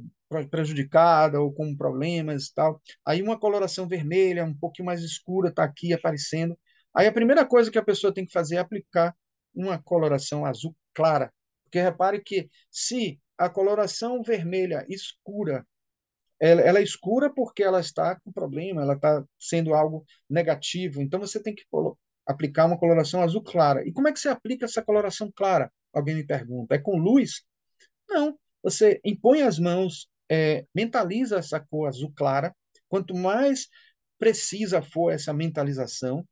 prejudicada ou com problemas e tal, aí uma coloração vermelha, um pouquinho mais escura, está aqui aparecendo. Aí a primeira coisa que a pessoa tem que fazer é aplicar uma coloração azul clara. Porque repare que se a coloração vermelha escura ela é escura porque ela está com problema, ela está sendo algo negativo. Então você tem que aplicar uma coloração azul clara. E como é que você aplica essa coloração clara? Alguém me pergunta. É com luz? Não. Você impõe as mãos, mentaliza essa cor azul clara. Quanto mais precisa for essa mentalização,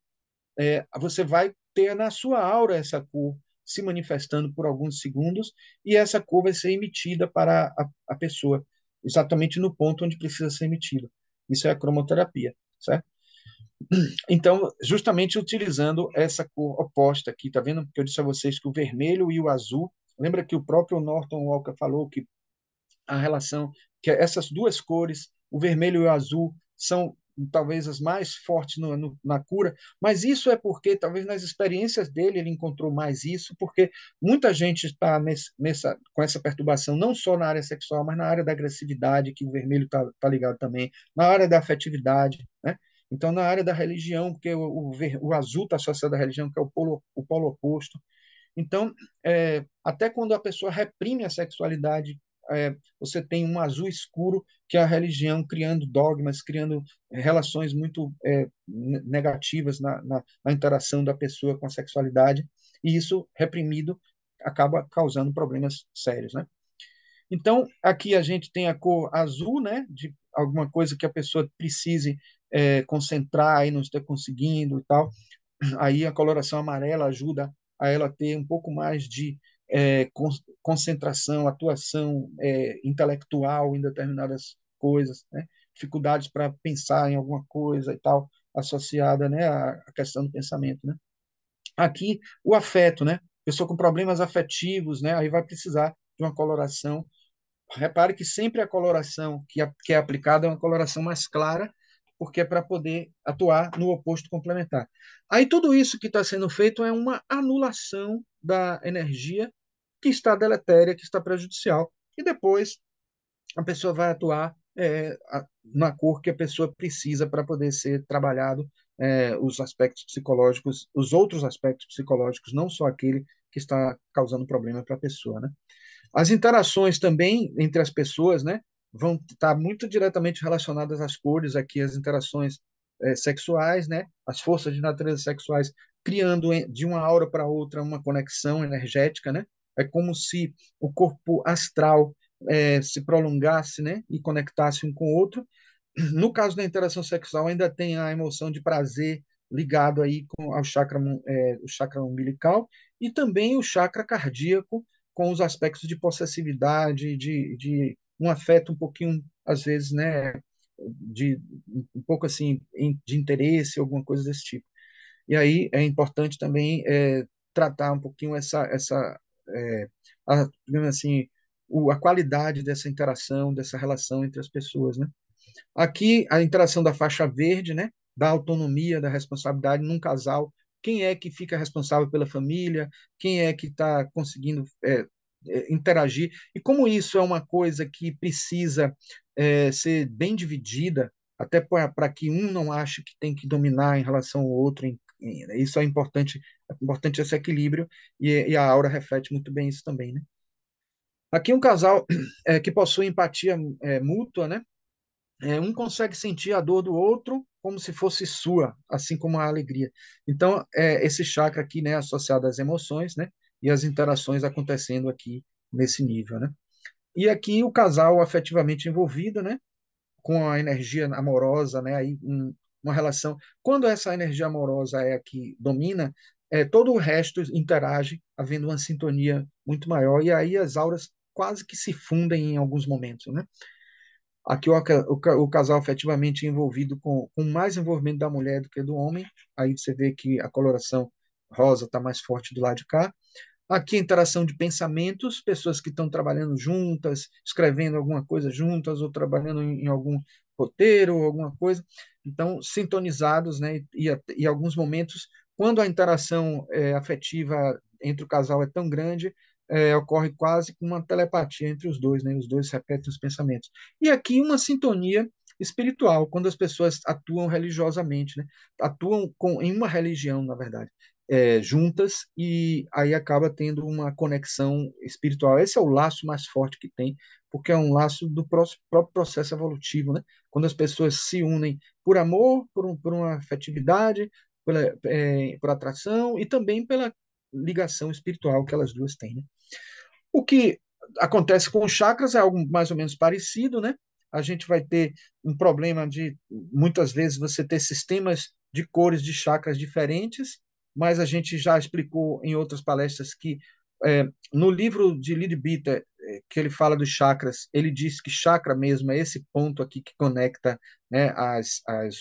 você vai ter na sua aura essa cor se manifestando por alguns segundos e essa cor vai ser emitida para a pessoa, exatamente no ponto onde precisa ser emitida. Isso é a cromoterapia, certo? Então, justamente utilizando essa cor oposta aqui, tá vendo? Porque eu disse a vocês que o vermelho e o azul, lembra que o próprio Norton Walker falou que a relação, que essas duas cores, o vermelho e o azul, são talvez as mais fortes na cura, mas isso é porque talvez nas experiências dele ele encontrou mais isso, porque muita gente está com essa perturbação não só na área sexual, mas na área da agressividade, que o vermelho está ligado também, na área da afetividade, né? Então, na área da religião, porque o azul está associado à religião, que é o polo oposto. Então, até quando a pessoa reprime a sexualidade, você tem um azul escuro, que é a religião criando dogmas, criando relações muito negativas na interação da pessoa com a sexualidade, e isso reprimido acaba causando problemas sérios, né? Então, aqui a gente tem a cor azul, né, de alguma coisa que a pessoa precise concentrar e não está conseguindo e tal. Aí a coloração amarela ajuda a ela ter um pouco mais de concentração, atuação intelectual em determinadas coisas, né? Dificuldades para pensar em alguma coisa e tal, associada, né, à questão do pensamento, né? Aqui, o afeto, né? Pessoa com problemas afetivos, né? Aí vai precisar de uma coloração. Repare que sempre a coloração que é aplicada é uma coloração mais clara, porque é para poder atuar no oposto complementar. Aí tudo isso que está sendo feito é uma anulação da energia que está deletéria, que está prejudicial, e depois a pessoa vai atuar na cor que a pessoa precisa para poder ser trabalhado os aspectos psicológicos, os outros aspectos psicológicos, não só aquele que está causando problema para a pessoa, né? As interações também entre as pessoas, né, vão estar muito diretamente relacionadas às cores aqui, as interações sexuais, né, as forças de natureza sexuais criando de uma aura para outra uma conexão energética, né? É como se o corpo astral se prolongasse, né, e conectasse um com o outro. No caso da interação sexual, ainda tem a emoção de prazer ligado aí ao chakra, o chakra umbilical e também o chakra cardíaco, com os aspectos de possessividade, de um afeto um pouquinho, às vezes, né, de um pouco assim, de interesse, alguma coisa desse tipo. E aí é importante também tratar um pouquinho é, digamos assim, a qualidade dessa interação, dessa relação entre as pessoas, né? Aqui, a interação da faixa verde, né? Da autonomia, da responsabilidade num casal. Quem é que fica responsável pela família? Quem é que está conseguindo interagir? E como isso é uma coisa que precisa ser bem dividida, até para que um não ache que tem que dominar em relação ao outro. Isso é importante esse equilíbrio, e a aura reflete muito bem isso também, né? Aqui um casal que possui empatia mútua, né? Um consegue sentir a dor do outro como se fosse sua, assim como a alegria. Então, esse chakra aqui, né, associado às emoções, né, e as interações acontecendo aqui nesse nível, né? E aqui o casal afetivamente envolvido, né, com a energia amorosa, né, aí uma relação. Quando essa energia amorosa é a que domina, todo o resto interage, havendo uma sintonia muito maior, e aí as auras quase que se fundem em alguns momentos, né? Aqui o casal afetivamente envolvido com mais envolvimento da mulher do que do homem. Aí você vê que a coloração rosa está mais forte do lado de cá. Aqui a interação de pensamentos, pessoas que estão trabalhando juntas, escrevendo alguma coisa juntas, ou trabalhando em algum roteiro, alguma coisa. Então, sintonizados, né? E alguns momentos, quando a interação afetiva entre o casal é tão grande, ocorre quase com uma telepatia entre os dois, né? Os dois repetem os pensamentos. E aqui uma sintonia espiritual, quando as pessoas atuam religiosamente, né? Atuam em uma religião, na verdade juntas e aí acaba tendo uma conexão espiritual. Esse é o laço mais forte que tem, porque é um laço do próprio processo evolutivo, né? Quando as pessoas se unem por amor, por uma afetividade, por atração e também pela ligação espiritual que elas duas têm, né? O que acontece com os chakras é algo mais ou menos parecido, né? A gente vai ter um problema de, muitas vezes, você ter sistemas de cores de chakras diferentes, mas a gente já explicou em outras palestras que no livro de Leadbeater, que ele fala dos chakras, ele diz que chakra mesmo é esse ponto aqui que conecta, né,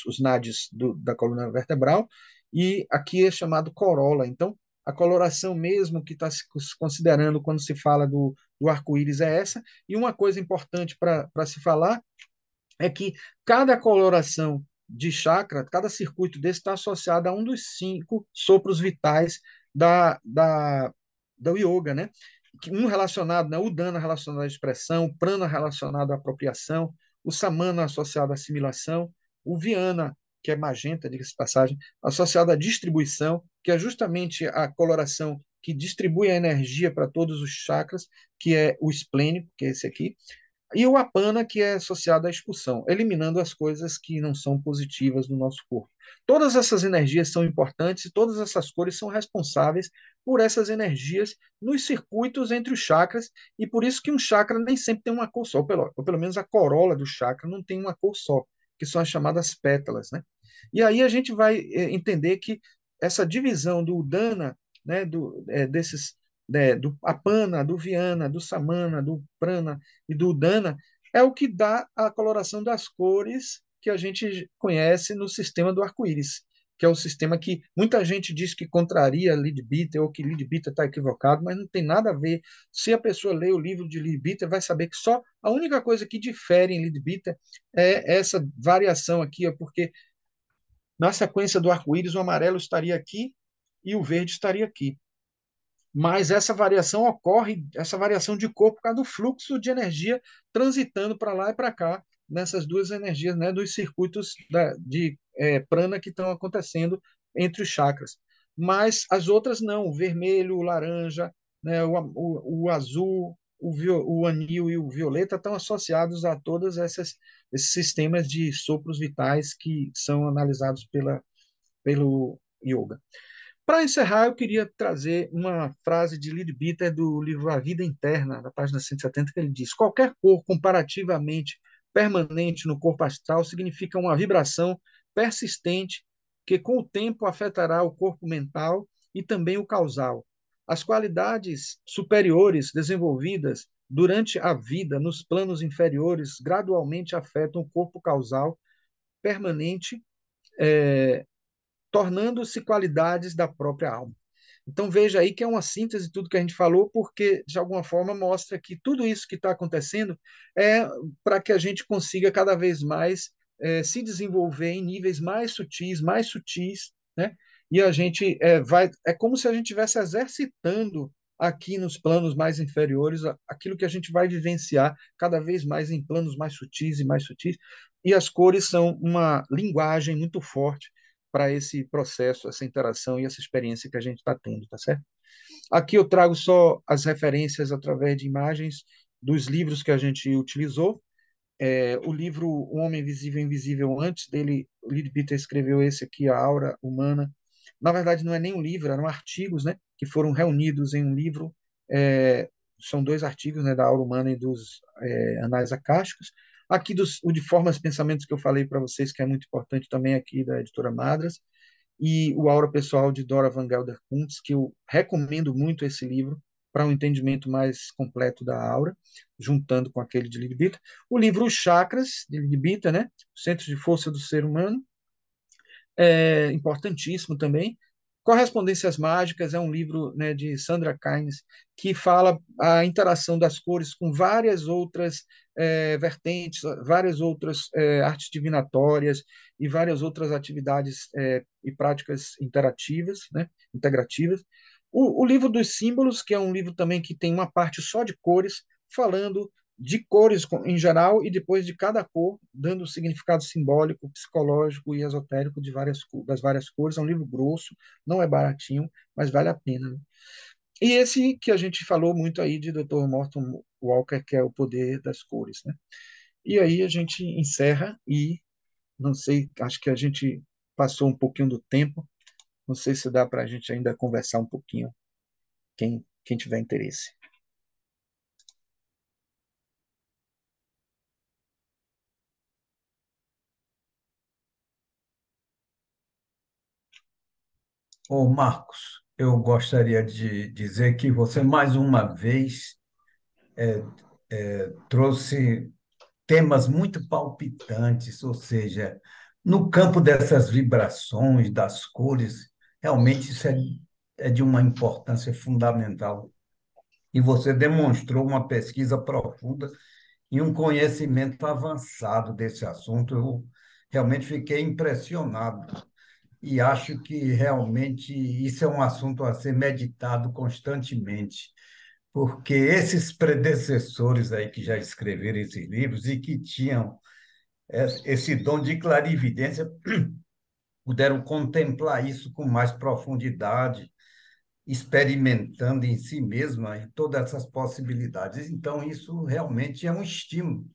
os nadis da coluna vertebral, e aqui é chamado corola. Então, a coloração mesmo que está se considerando quando se fala do arco-íris é essa. E uma coisa importante para se falar é que cada coloração de chakra, cada circuito desse está associado a um dos 5 sopros vitais da yoga, né? Um relacionado, né? O dana relacionado à expressão, o prana relacionado à apropriação, o samana associado à assimilação, o viana, que é magenta, diga-se de passagem, associado à distribuição, que é justamente a coloração que distribui a energia para todos os chakras, que é o esplênico, que é esse aqui, e o apana, que é associado à expulsão, eliminando as coisas que não são positivas no nosso corpo. Todas essas energias são importantes e todas essas cores são responsáveis por essas energias nos circuitos entre os chakras, e por isso que um chakra nem sempre tem uma cor só, ou pelo menos a corola do chakra não tem uma cor só, que são as chamadas pétalas, né? E aí a gente vai entender que essa divisão do Udana, né, desses do Apana, do Viana, do Samana, do Prana e do Dana, é o que dá a coloração das cores que a gente conhece no sistema do arco-íris, que é o sistema que muita gente diz que contraria Leadbeater ou que Leadbeater está equivocado, mas não tem nada a ver. Se a pessoa lê o livro de Leadbeater, vai saber que só a única coisa que difere em Leadbeater é essa variação aqui, porque na sequência do arco-íris o amarelo estaria aqui e o verde estaria aqui. Mas essa variação ocorre, essa variação de cor, por causa do fluxo de energia transitando para lá e para cá, nessas duas energias, né, dos circuitos de prana que estão acontecendo entre os chakras. Mas as outras não, o vermelho, o laranja, né, o azul, o anil e o violeta estão associados a todos esses sistemas de sopros vitais que são analisados pelo yoga. Para encerrar, eu queria trazer uma frase de Leadbeater do livro A Vida Interna, na página 170, que ele diz: qualquer cor comparativamente permanente no corpo astral significa uma vibração persistente que, com o tempo, afetará o corpo mental e também o causal. As qualidades superiores desenvolvidas durante a vida nos planos inferiores gradualmente afetam o corpo causal permanente, tornando-se qualidades da própria alma. Então veja aí que é uma síntese de tudo que a gente falou, porque de alguma forma mostra que tudo isso que está acontecendo é para que a gente consiga cada vez mais se desenvolver em níveis mais sutis, né? E a gente é como se a gente estivesse exercitando aqui nos planos mais inferiores aquilo que a gente vai vivenciar cada vez mais em planos mais sutis, e as cores são uma linguagem muito forte para esse processo, essa interação e essa experiência que a gente está tendo, tá certo? Aqui eu trago só as referências através de imagens dos livros que a gente utilizou. O livro O Homem Invisível e Invisível, antes dele, o Leadbeater escreveu esse aqui, A Aura Humana. Na verdade, não é nem um livro, eram artigos, né, que foram reunidos em um livro. É, são 2 artigos, né, da Aura Humana e dos Anais Acásticos. Aqui, o de Formas e Pensamentos, que eu falei para vocês, que é muito importante também, aqui da editora Madras, e o Aura Pessoal de Dora Van Gelder Kuntz, que eu recomendo muito esse livro para um entendimento mais completo da aura, juntando com aquele de Leadbeater. O livro Os Chakras, de Leadbeater, né? Centro de Força do Ser Humano, é importantíssimo também. Correspondências Mágicas é um livro, né, de Sandra Kynes, que fala a interação das cores com várias outras vertentes, várias outras artes divinatórias e várias outras atividades e práticas interativas, né, integrativas. O livro dos símbolos, que é um livro também que tem uma parte só de cores, falando de cores em geral e depois de cada cor, dando o significado simbólico, psicológico e esotérico das várias cores. É um livro grosso, não é baratinho, mas vale a pena, né? E esse que a gente falou muito aí de Dr. Morton Walker, que é O Poder das Cores, né? E aí a gente encerra e não sei, acho que a gente passou um pouquinho do tempo, não sei se dá para a gente ainda conversar um pouquinho, quem tiver interesse. Ô, Marcos, eu gostaria de dizer que você, mais uma vez, trouxe temas muito palpitantes, ou seja, no campo dessas vibrações, das cores, realmente isso é de uma importância fundamental. E você demonstrou uma pesquisa profunda e um conhecimento avançado desse assunto. realmente fiquei impressionado. E acho que realmente isso é um assunto a ser meditado constantemente, porque esses predecessores aí que já escreveram esses livros e que tinham esse dom de clarividência puderam contemplar isso com mais profundidade, experimentando em si mesma e todas essas possibilidades. Então, isso realmente é um estímulo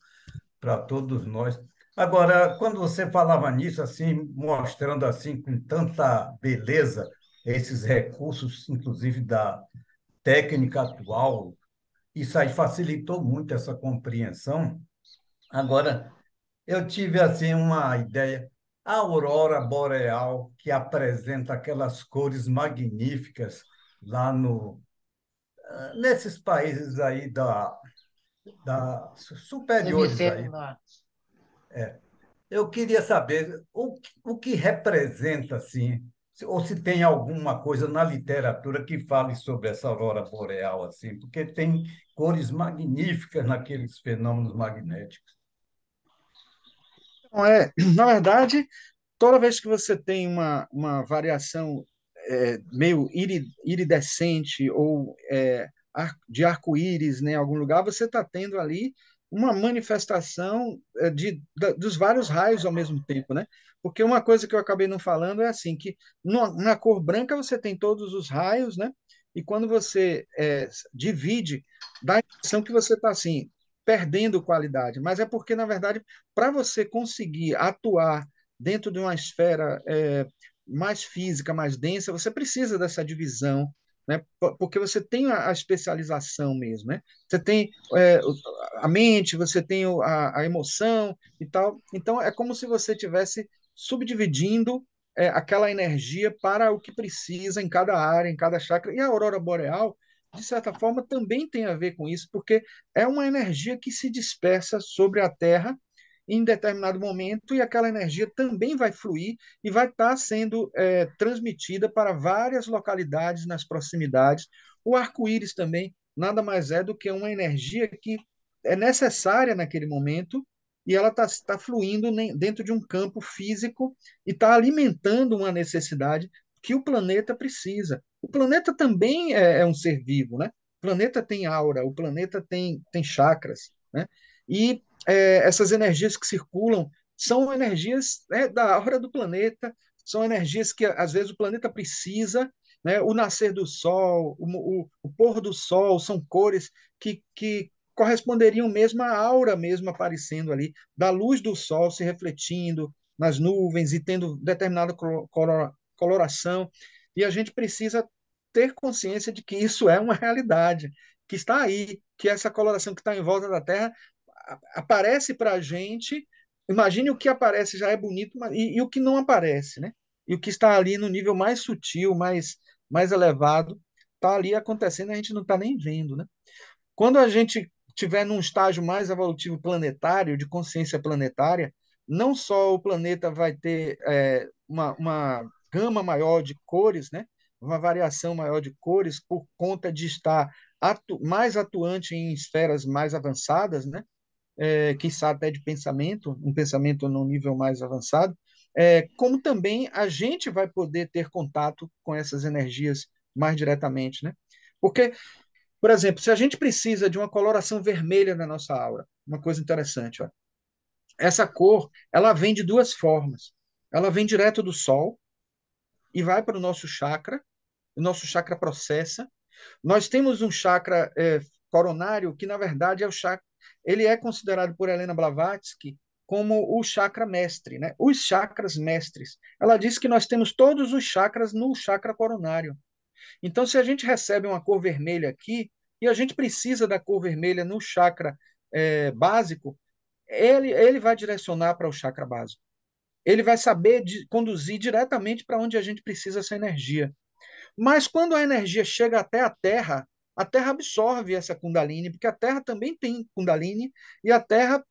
para todos nós. Agora, quando você falava nisso, assim, mostrando assim com tanta beleza esses recursos, inclusive da técnica atual, isso aí facilitou muito essa compreensão. Agora, eu tive assim uma ideia. A aurora boreal, que apresenta aquelas cores magníficas lá no, nesses países aí superiores Hemisfério aí. norte. Eu queria saber o que representa, assim, ou se tem alguma coisa na literatura que fale sobre essa aurora boreal, assim, porque tem cores magníficas naqueles fenômenos magnéticos. Então, na verdade, toda vez que você tem uma variação meio iridescente ou de arco-íris, né, em algum lugar, você está tendo ali uma manifestação dos vários raios ao mesmo tempo, né? Porque uma coisa que eu acabei não falando é assim, que na cor branca você tem todos os raios, né? E quando você divide, dá a impressão que você está assim, perdendo qualidade, mas é porque, na verdade, para você conseguir atuar dentro de uma esfera mais física, mais densa, você precisa dessa divisão, né? Porque você tem a especialização mesmo, né? Você tem a mente, você tem a emoção e tal. Então, é como se você tivesse subdividindo aquela energia para o que precisa em cada área, em cada chakra. E a aurora boreal, de certa forma, também tem a ver com isso, porque é uma energia que se dispersa sobre a Terra em determinado momento e aquela energia também vai fluir e vai estar sendo transmitida para várias localidades nas proximidades. O arco-íris também nada mais é do que uma energia que é necessária naquele momento e ela está fluindo dentro de um campo físico e está alimentando uma necessidade que o planeta precisa. O planeta também é um ser vivo, né? O planeta tem aura, o planeta tem chakras, né? E essas energias que circulam são energias da aura do planeta, são energias que às vezes o planeta precisa, né? O nascer do sol, o pôr do sol, são cores que corresponderiam mesmo à aura mesmo aparecendo ali, da luz do sol se refletindo nas nuvens e tendo determinada coloração. E a gente precisa ter consciência de que isso é uma realidade, que está aí, que essa coloração que está em volta da Terra aparece para a gente. Imagine o que aparece já é bonito e o que não aparece, né? E o que está ali no nível mais sutil, mais elevado, está ali acontecendo e a gente não está nem vendo, né? Quando a gente tiver num estágio mais evolutivo planetário, de consciência planetária, não só o planeta vai ter uma gama maior de cores, né? Uma variação maior de cores por conta de estar mais atuante em esferas mais avançadas, né? Quiçá até de pensamento, um pensamento num nível mais avançado, como também a gente vai poder ter contato com essas energias mais diretamente, né? Porque, por exemplo, se a gente precisa de uma coloração vermelha na nossa aura, uma coisa interessante, ó, essa cor, ela vem de duas formas. Ela vem direto do Sol e vai para o nosso chakra processa. Nós temos um chakra coronário que, na verdade, é o chakra. Ele é considerado por Helena Blavatsky como o chakra mestre, né? Os chakras mestres. Ela diz que nós temos todos os chakras no chakra coronário. Então, se a gente recebe uma cor vermelha aqui e a gente precisa da cor vermelha no chakra básico, ele vai direcionar para o chakra básico. Ele vai saber conduzir diretamente para onde a gente precisa essa energia. Mas quando a energia chega até a Terra absorve essa Kundalini, porque a Terra também tem Kundalini, e a Terra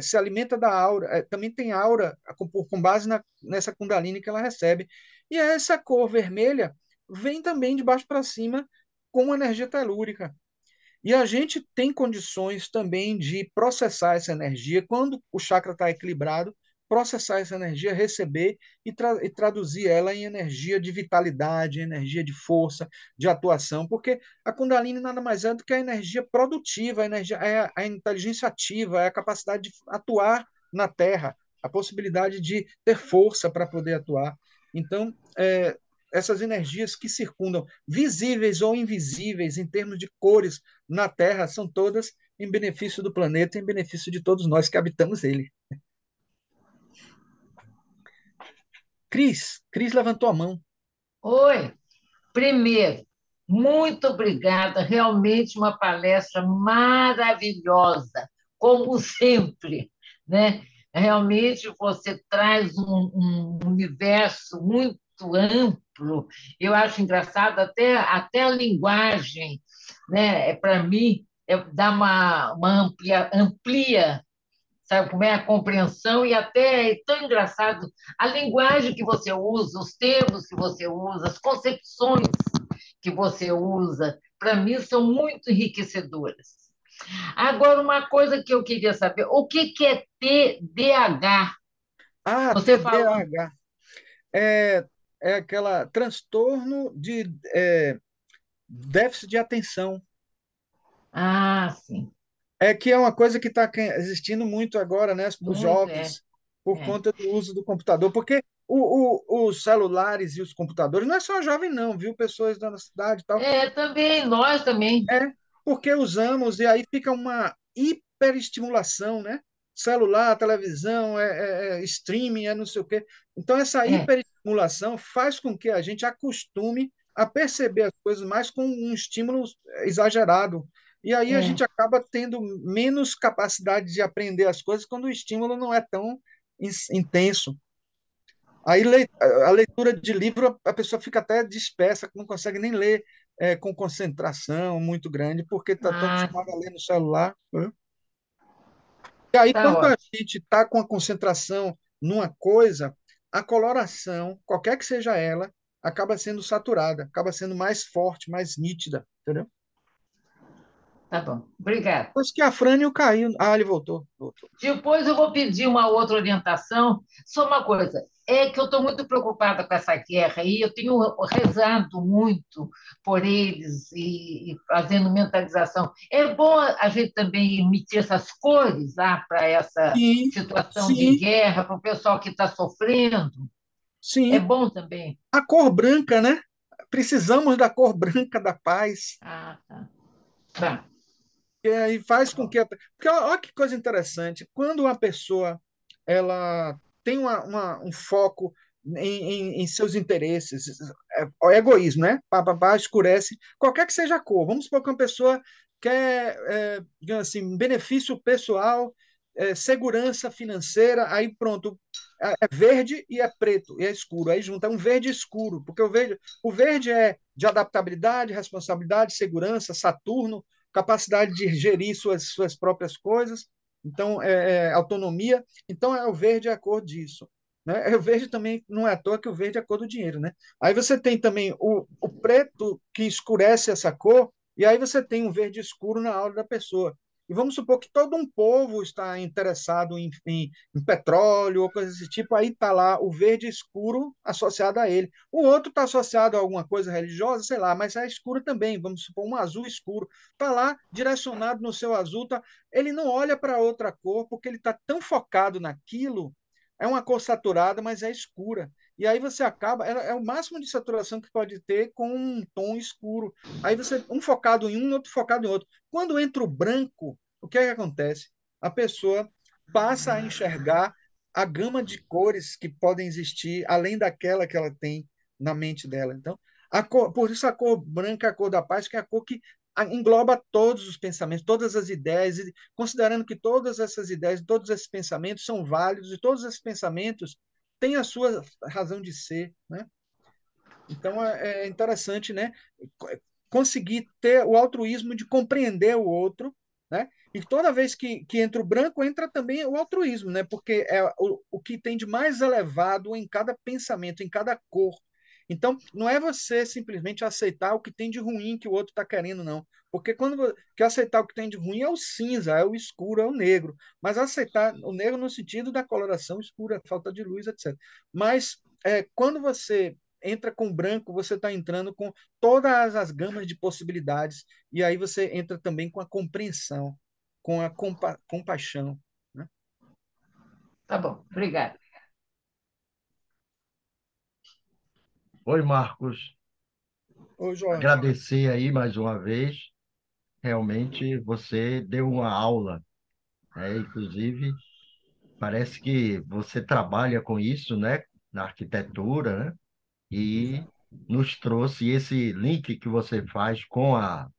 se alimenta da aura, também tem aura com base nessa Kundalini que ela recebe. E essa cor vermelha vem também de baixo para cima com energia telúrica. E a gente tem condições também de processar essa energia quando o chakra está equilibrado, processar essa energia, receber e traduzir ela em energia de vitalidade, energia de força, de atuação, porque a Kundalini nada mais é do que a energia produtiva, a energia, é a inteligência ativa, é a capacidade de atuar na Terra, a possibilidade de ter força para poder atuar. Então, essas energias que circundam, visíveis ou invisíveis, em termos de cores na Terra, são todas em benefício do planeta, em benefício de todos nós que habitamos ele. Cris levantou a mão. Oi, primeiro, muito obrigada, realmente uma palestra maravilhosa, como sempre, né? Realmente você traz um universo muito amplo. Eu acho engraçado até a linguagem, né? Para mim, dá uma amplia, sabe como é a compreensão e até é tão engraçado a linguagem que você usa, os termos que você usa, as concepções que você usa, para mim são muito enriquecedoras. Agora, uma coisa que eu queria saber, o que é TDAH? Ah, Você falou. TDAH. É, é aquela transtorno de déficit de atenção. Ah, sim, É que é uma coisa que está existindo muito agora, né, para os muito, jovens, por é. conta do uso do computador, porque os celulares e os computadores, não é só jovem não, viu, pessoas da cidade e tal, Também, nós também. é porque usamos e aí fica uma hiperestimulação, né? Celular, televisão, streaming, é não sei o quê. Então, essa É, hiperestimulação faz com que a gente acostume a perceber as coisas mais com um estímulo exagerado. E aí a é. gente acaba tendo menos capacidade de aprender as coisas quando o estímulo não é tão intenso. Aí a leitura de livro, a pessoa fica até dispersa, não consegue nem ler com concentração muito grande, porque está tão Ah, acostumado a ler no celular, né? E aí, tá quando a ótimo. gente está com a concentração numa coisa, a coloração, qualquer que seja ela, acaba sendo saturada, acaba sendo mais forte, mais nítida, entendeu? Tá bom. Obrigada. Depois que a Frânio caiu. Ah, ele voltou. Voltou. Depois eu vou pedir uma outra orientação. Só uma coisa, é que eu estou muito preocupada com essa guerra e eu tenho rezado muito por eles e fazendo mentalização. É bom a gente também emitir essas cores lá para essa Sim, situação de sim, guerra, para o pessoal que está sofrendo. É sim. bom também. A cor branca, né? Precisamos da cor branca da paz. Ah, tá. Tá, E aí tá faz com bom. que. Porque olha que coisa interessante. Quando uma pessoa ela tem um foco em seus interesses, o egoísmo, né? Pá, pá, pá, escurece, qualquer que seja a cor. Vamos supor que uma pessoa quer, digamos assim, benefício pessoal, segurança financeira, aí pronto. É verde e é preto, e é escuro. Aí junta um verde escuro, porque o verde é de adaptabilidade, responsabilidade, segurança, Saturno, capacidade de gerir suas próprias coisas, então autonomia. Então o verde é a cor disso. Né? O verde também não é à toa que o verde é a cor do dinheiro. Né? Aí você tem também o preto que escurece essa cor, e aí você tem um verde escuro na aura da pessoa. E vamos supor que todo um povo está interessado em petróleo ou coisas desse tipo, aí está lá o verde escuro associado a ele. O outro está associado a alguma coisa religiosa, sei lá, mas é escuro também, vamos supor um azul escuro. Está lá direcionado no seu azul, tá? Ele não olha para outra cor porque ele está tão focado naquilo. É uma cor saturada, mas é escura. E aí você acaba, é o máximo de saturação que pode ter com um tom escuro. Aí você, um focado em um, outro focado em outro. Quando entra o branco, o que é que acontece? A pessoa passa a enxergar a gama de cores que podem existir, além daquela que ela tem na mente dela. Então, por isso a cor branca é a cor da paz, que é a cor que engloba todos os pensamentos, todas as ideias, e considerando que todas essas ideias, todos esses pensamentos são válidos e todos esses pensamentos têm a sua razão de ser, né? Então é interessante, né? Conseguir ter o altruísmo de compreender o outro, né? E toda vez que entra o branco, entra também o altruísmo, né? Porque é o que tem de mais elevado em cada pensamento, em cada cor. Então, não é você simplesmente aceitar o que tem de ruim que o outro está querendo, não. Porque que aceitar o que tem de ruim é o cinza, é o escuro, é o negro. Mas aceitar o negro no sentido da coloração escura, falta de luz, etc. Mas quando você entra com o branco, você está entrando com todas as gamas de possibilidades, e aí você entra também com a compreensão, com a compaixão, né? Tá bom, obrigada. Oi, Marcos. Ô, Jorge, Agradecer aí mais uma vez. Realmente você deu uma aula, né? Inclusive, parece que você trabalha com isso, né? Na arquitetura, né? E nos trouxe esse link que você faz com a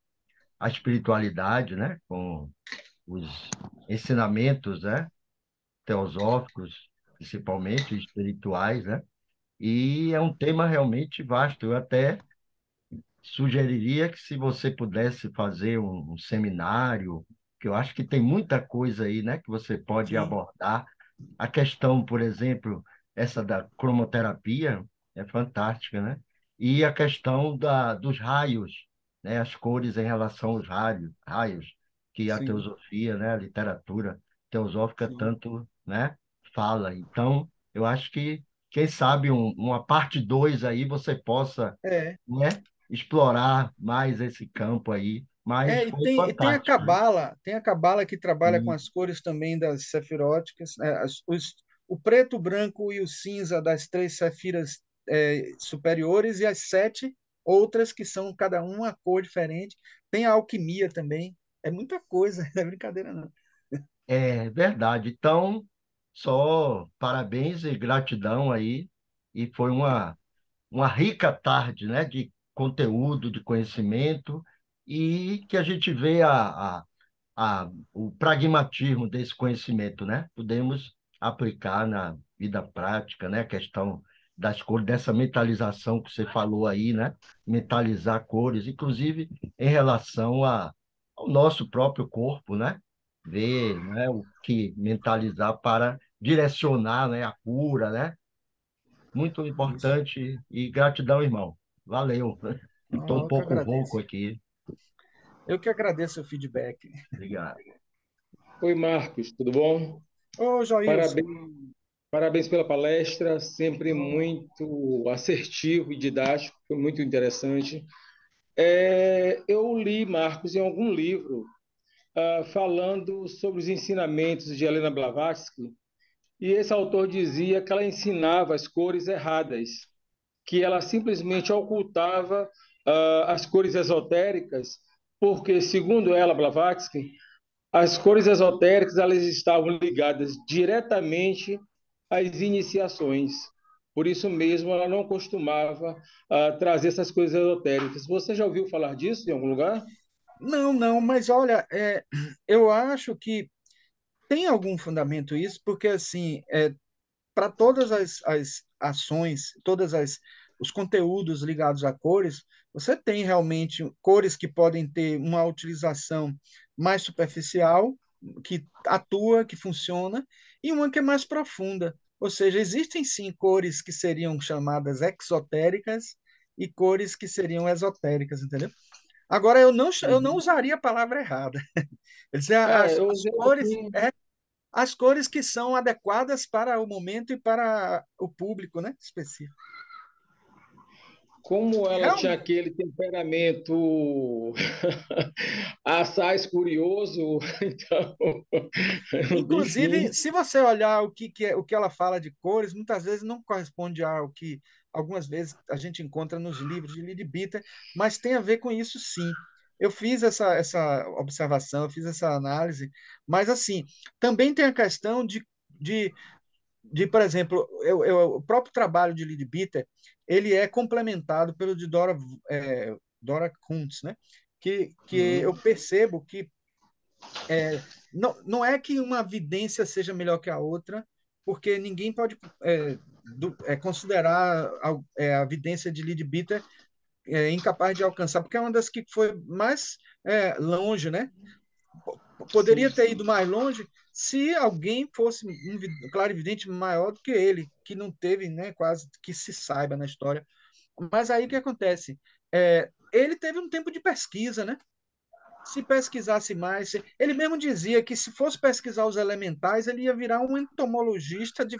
espiritualidade, né? Com os ensinamentos, né? Teosóficos, principalmente espirituais, né? E é um tema realmente vasto. Eu até sugeriria que se você pudesse fazer um seminário, que eu acho que tem muita coisa aí, né, que você pode sim, abordar. A questão, por exemplo, essa da cromoterapia é fantástica, né? E a questão dos raios, né, as cores em relação aos raios que a sim, teosofia, né, a literatura teosófica sim. tanto, né, fala. Então, eu acho que quem sabe uma parte 2 aí você possa, É, né, explorar mais esse campo aí, mas e foi tem fantástico, né? a cabala que trabalha com E as cores também das sefiróticas, o preto, o branco e o cinza das três sefiras superiores e as sete outras que são cada uma cor diferente. Tem a alquimia também. É muita coisa, não é brincadeira não. é verdade. Então, só parabéns e gratidão aí. E foi uma rica tarde, né, de conteúdo, de conhecimento, e que a gente vê o pragmatismo desse conhecimento, né? Podemos aplicar na vida prática, né? A questão das cores, dessa mentalização que você falou aí, né? Mentalizar cores, inclusive em relação ao nosso próprio corpo, né? Ver, né, o que mentalizar para direcionar, né, a cura, né? Muito Isso. importante e gratidão, irmão. Valeu. Estou um Eu que pouco rouco agradeço. aqui. Eu que agradeço o feedback. Obrigado. Oi, Marcos, tudo bom? Ô, Joilson. Parabéns, parabéns pela palestra, sempre muito assertivo e didático, foi muito interessante. Eu li, Marcos, em algum livro, falando sobre os ensinamentos de Helena Blavatsky, e esse autor dizia que ela ensinava as cores erradas, que ela simplesmente ocultava as cores esotéricas, porque, segundo ela, Blavatsky, as cores esotéricas elas estavam ligadas diretamente às iniciações. Por isso mesmo, ela não costumava trazer essas coisas esotéricas. Você já ouviu falar disso em algum lugar? Não, não, mas olha, eu acho que tem algum fundamento isso, porque assim, para todas as ações, os conteúdos ligados a cores, você tem realmente cores que podem ter uma utilização mais superficial, que atua, que funciona, e uma que é mais profunda. Ou seja, existem sim cores que seriam chamadas exotéricas e cores que seriam esotéricas, entendeu? Agora, eu não Uhum. usaria a palavra errada. Eu dizia, Eu usei assim, as cores que são adequadas para o momento e para o público, né? Específico. como ela tinha Realmente. aquele temperamento assaz curioso, então, Inclusive, enfim. se você olhar o que ela fala de cores, muitas vezes não corresponde ao que algumas vezes a gente encontra nos livros de Lily Bitter, mas tem a ver com isso sim. Eu fiz essa observação, eu fiz essa análise, mas assim, também tem a questão por exemplo, o próprio trabalho de Lily Bitter, ele é complementado pelo de Dora Kuntz, né? Que eu Uhum. percebo que não é que uma vidência seja melhor que a outra, porque ninguém pode considerar a vidência de Lily Bitter incapaz de alcançar, porque é uma das que foi mais longe, né? Poderia Sim. ter ido mais longe se alguém fosse clarividente maior do que ele, que não teve, né, quase que se saiba na história. Mas aí o que acontece? Ele teve um tempo de pesquisa, né? Se pesquisasse mais, ele mesmo dizia que se fosse pesquisar os elementais, ele ia virar um entomologista de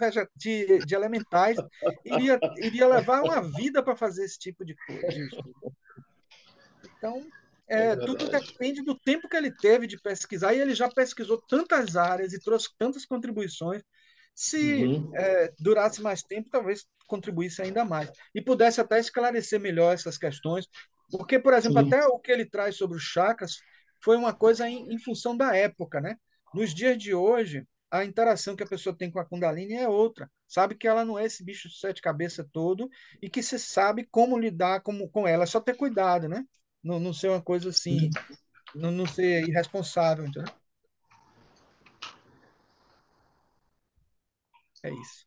elementais, iria levar uma vida para fazer esse tipo de estudo. Então, É tudo verdade. depende do tempo que ele teve de pesquisar, e ele já pesquisou tantas áreas e trouxe tantas contribuições. Se Uhum. durasse mais tempo, talvez contribuísse ainda mais e pudesse até esclarecer melhor essas questões, porque, por exemplo, Sim. até o que ele traz sobre os chakras foi uma coisa em função da época, né? Nos dias de hoje, a interação que a pessoa tem com a Kundalini é outra. Sabe que ela não é esse bicho de sete cabeças todo e que se sabe como lidar com ela. É só ter cuidado, né? Não ser uma coisa assim, Sim. não ser irresponsável, entendeu? É isso.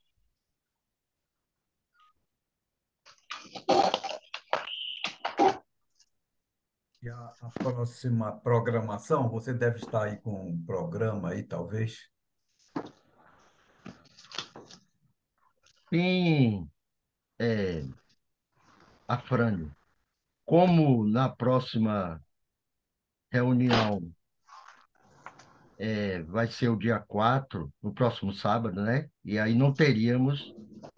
E a próxima programação, você deve estar aí com um programa aí, talvez. Sim, é, Afrânio, como na próxima reunião vai ser o dia 4 no próximo sábado, né? E aí não teríamos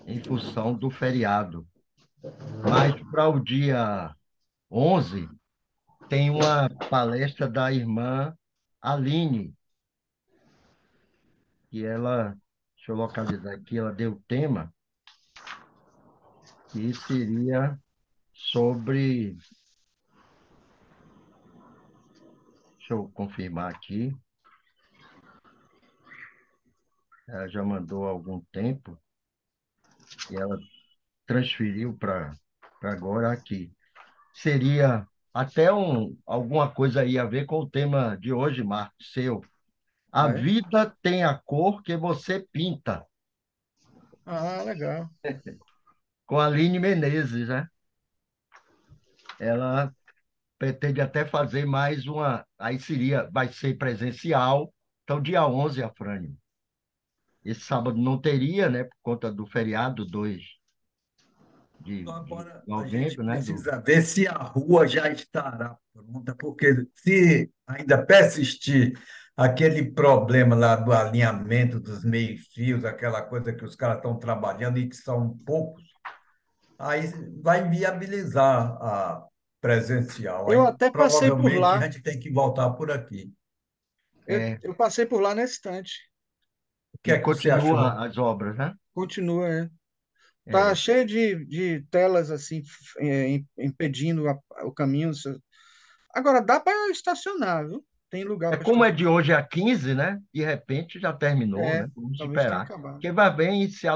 em função do feriado. Mas para o dia 11 tem uma palestra da irmã Aline, que ela, deixa eu localizar aqui, ela deu o tema, que seria sobre, deixa eu confirmar aqui, ela já mandou há algum tempo e ela transferiu para agora aqui. Seria até alguma coisa aí a ver com o tema de hoje, Marcos, seu. A Ah, é? vida tem a cor que você pinta, Ah, legal. com a Aline Menezes, né? Ela pretende até fazer mais uma. Aí vai ser presencial. Então, dia 11, Afrânio. Esse sábado não teria, né? Por conta do feriado 2 Então, de agora a gente novembro, né? precisa ver se a rua já estará pronta, porque se ainda persistir aquele problema lá do alinhamento dos meios-fios, aquela coisa que os caras estão trabalhando e que são poucos, aí vai viabilizar a presencial. Eu Aí até passei por provavelmente a lá. gente tem que voltar por aqui. É, Eu passei por lá nesse instante. O que e é que você achou? continua as obras, né? Continua, né? Tá É, cheio de telas assim, impedindo o caminho. Agora, dá para estacionar, viu? Tem lugar para como é de estacionar. hoje a 15, né? De repente já terminou, É, né? Vamos talvez tenha esperar. acabado. Porque vai bem se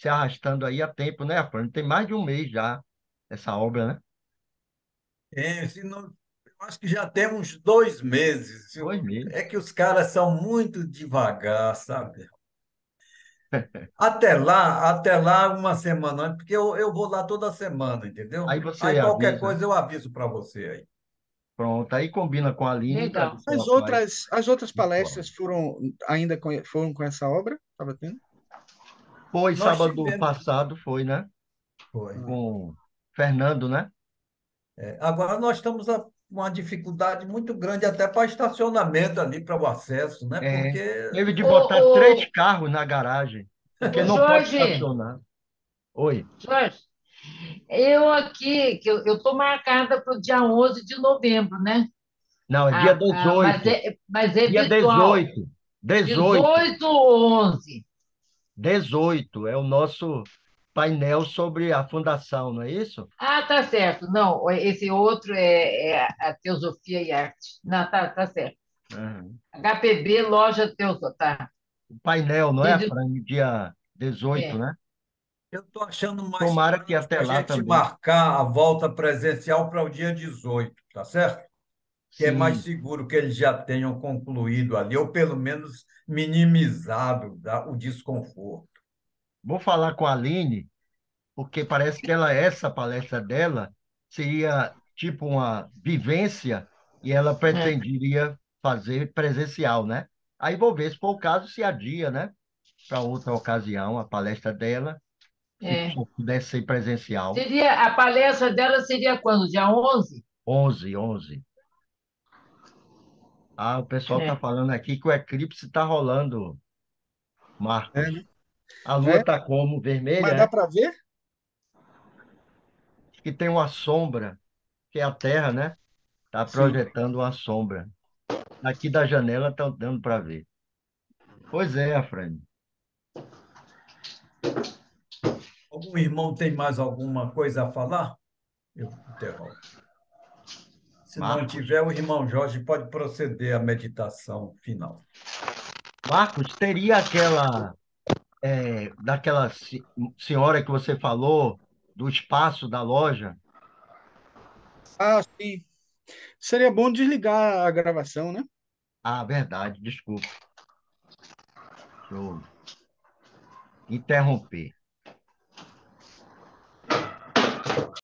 arrastando aí há tempo, né, Afrânio? Tem mais de um mês já essa obra, né? Se não, eu acho que já temos 2 meses. 2 meses. É que os caras são muito devagar, sabe? Até lá, uma semana antes, porque eu vou lá toda semana, Aí entendeu? Aí você qualquer avisa. coisa eu aviso para você aí. Pronto, aí combina com a Aline para ver Legal. se ela faz As outras virtual. palestras foram com essa obra? Estava tendo? Foi Nós sábado tivemos. passado, foi, né? Foi. Ah, Com Fernando, né? Agora nós estamos com uma dificuldade muito grande até para estacionamento ali, para o acesso, né? É, Porque teve de Ô, botar 3 ô, carros na garagem, porque ô, não pode Jorge, estacionar. Oi. Jorge, eu aqui, que eu estou marcada para o dia 11 de novembro, né? Não, é dia 18. Mas é Dia virtual. 18. 18. 18 ou 11? 18 é o nosso painel sobre a fundação, não é isso? Ah, tá certo. Não, esse outro é a Teosofia e Arte. Não, tá certo. Aham. HPB, Loja Teosofia, tá. O painel, não é, Entendi. Fran? Dia 18, É, né? eu estou achando mais Tomara que prático até a lá gente também. marcar a volta presencial para o dia 18, tá certo? Que é mais Sim. seguro que eles já tenham concluído ali, ou pelo menos minimizado o desconforto. Vou falar com a Aline, porque parece que essa palestra dela seria tipo uma vivência e ela é. pretenderia fazer presencial, né? Aí vou ver, se for o caso, se adia, né? Para outra ocasião, a palestra dela. Se É. só pudesse ser presencial. A palestra dela seria quando? Dia 11? 11. Ah, o pessoal está É. falando aqui que o eclipse está rolando, É, Marcos. né? A lua É, está como? Vermelha, mas dá é? para ver? Que tem uma sombra, que é a Terra, né? Está Sim. projetando uma sombra. Aqui da janela está dando para ver. Pois é, Afrânio. Algum irmão tem mais alguma coisa a falar? Eu interrompo. Se não Marcos. tiver, o irmão Jorge pode proceder à meditação final. Marcos, teria daquela senhora que você falou, do espaço da loja? Ah, sim. Seria bom desligar a gravação, né? Ah, verdade, desculpe. Deixa eu interromper.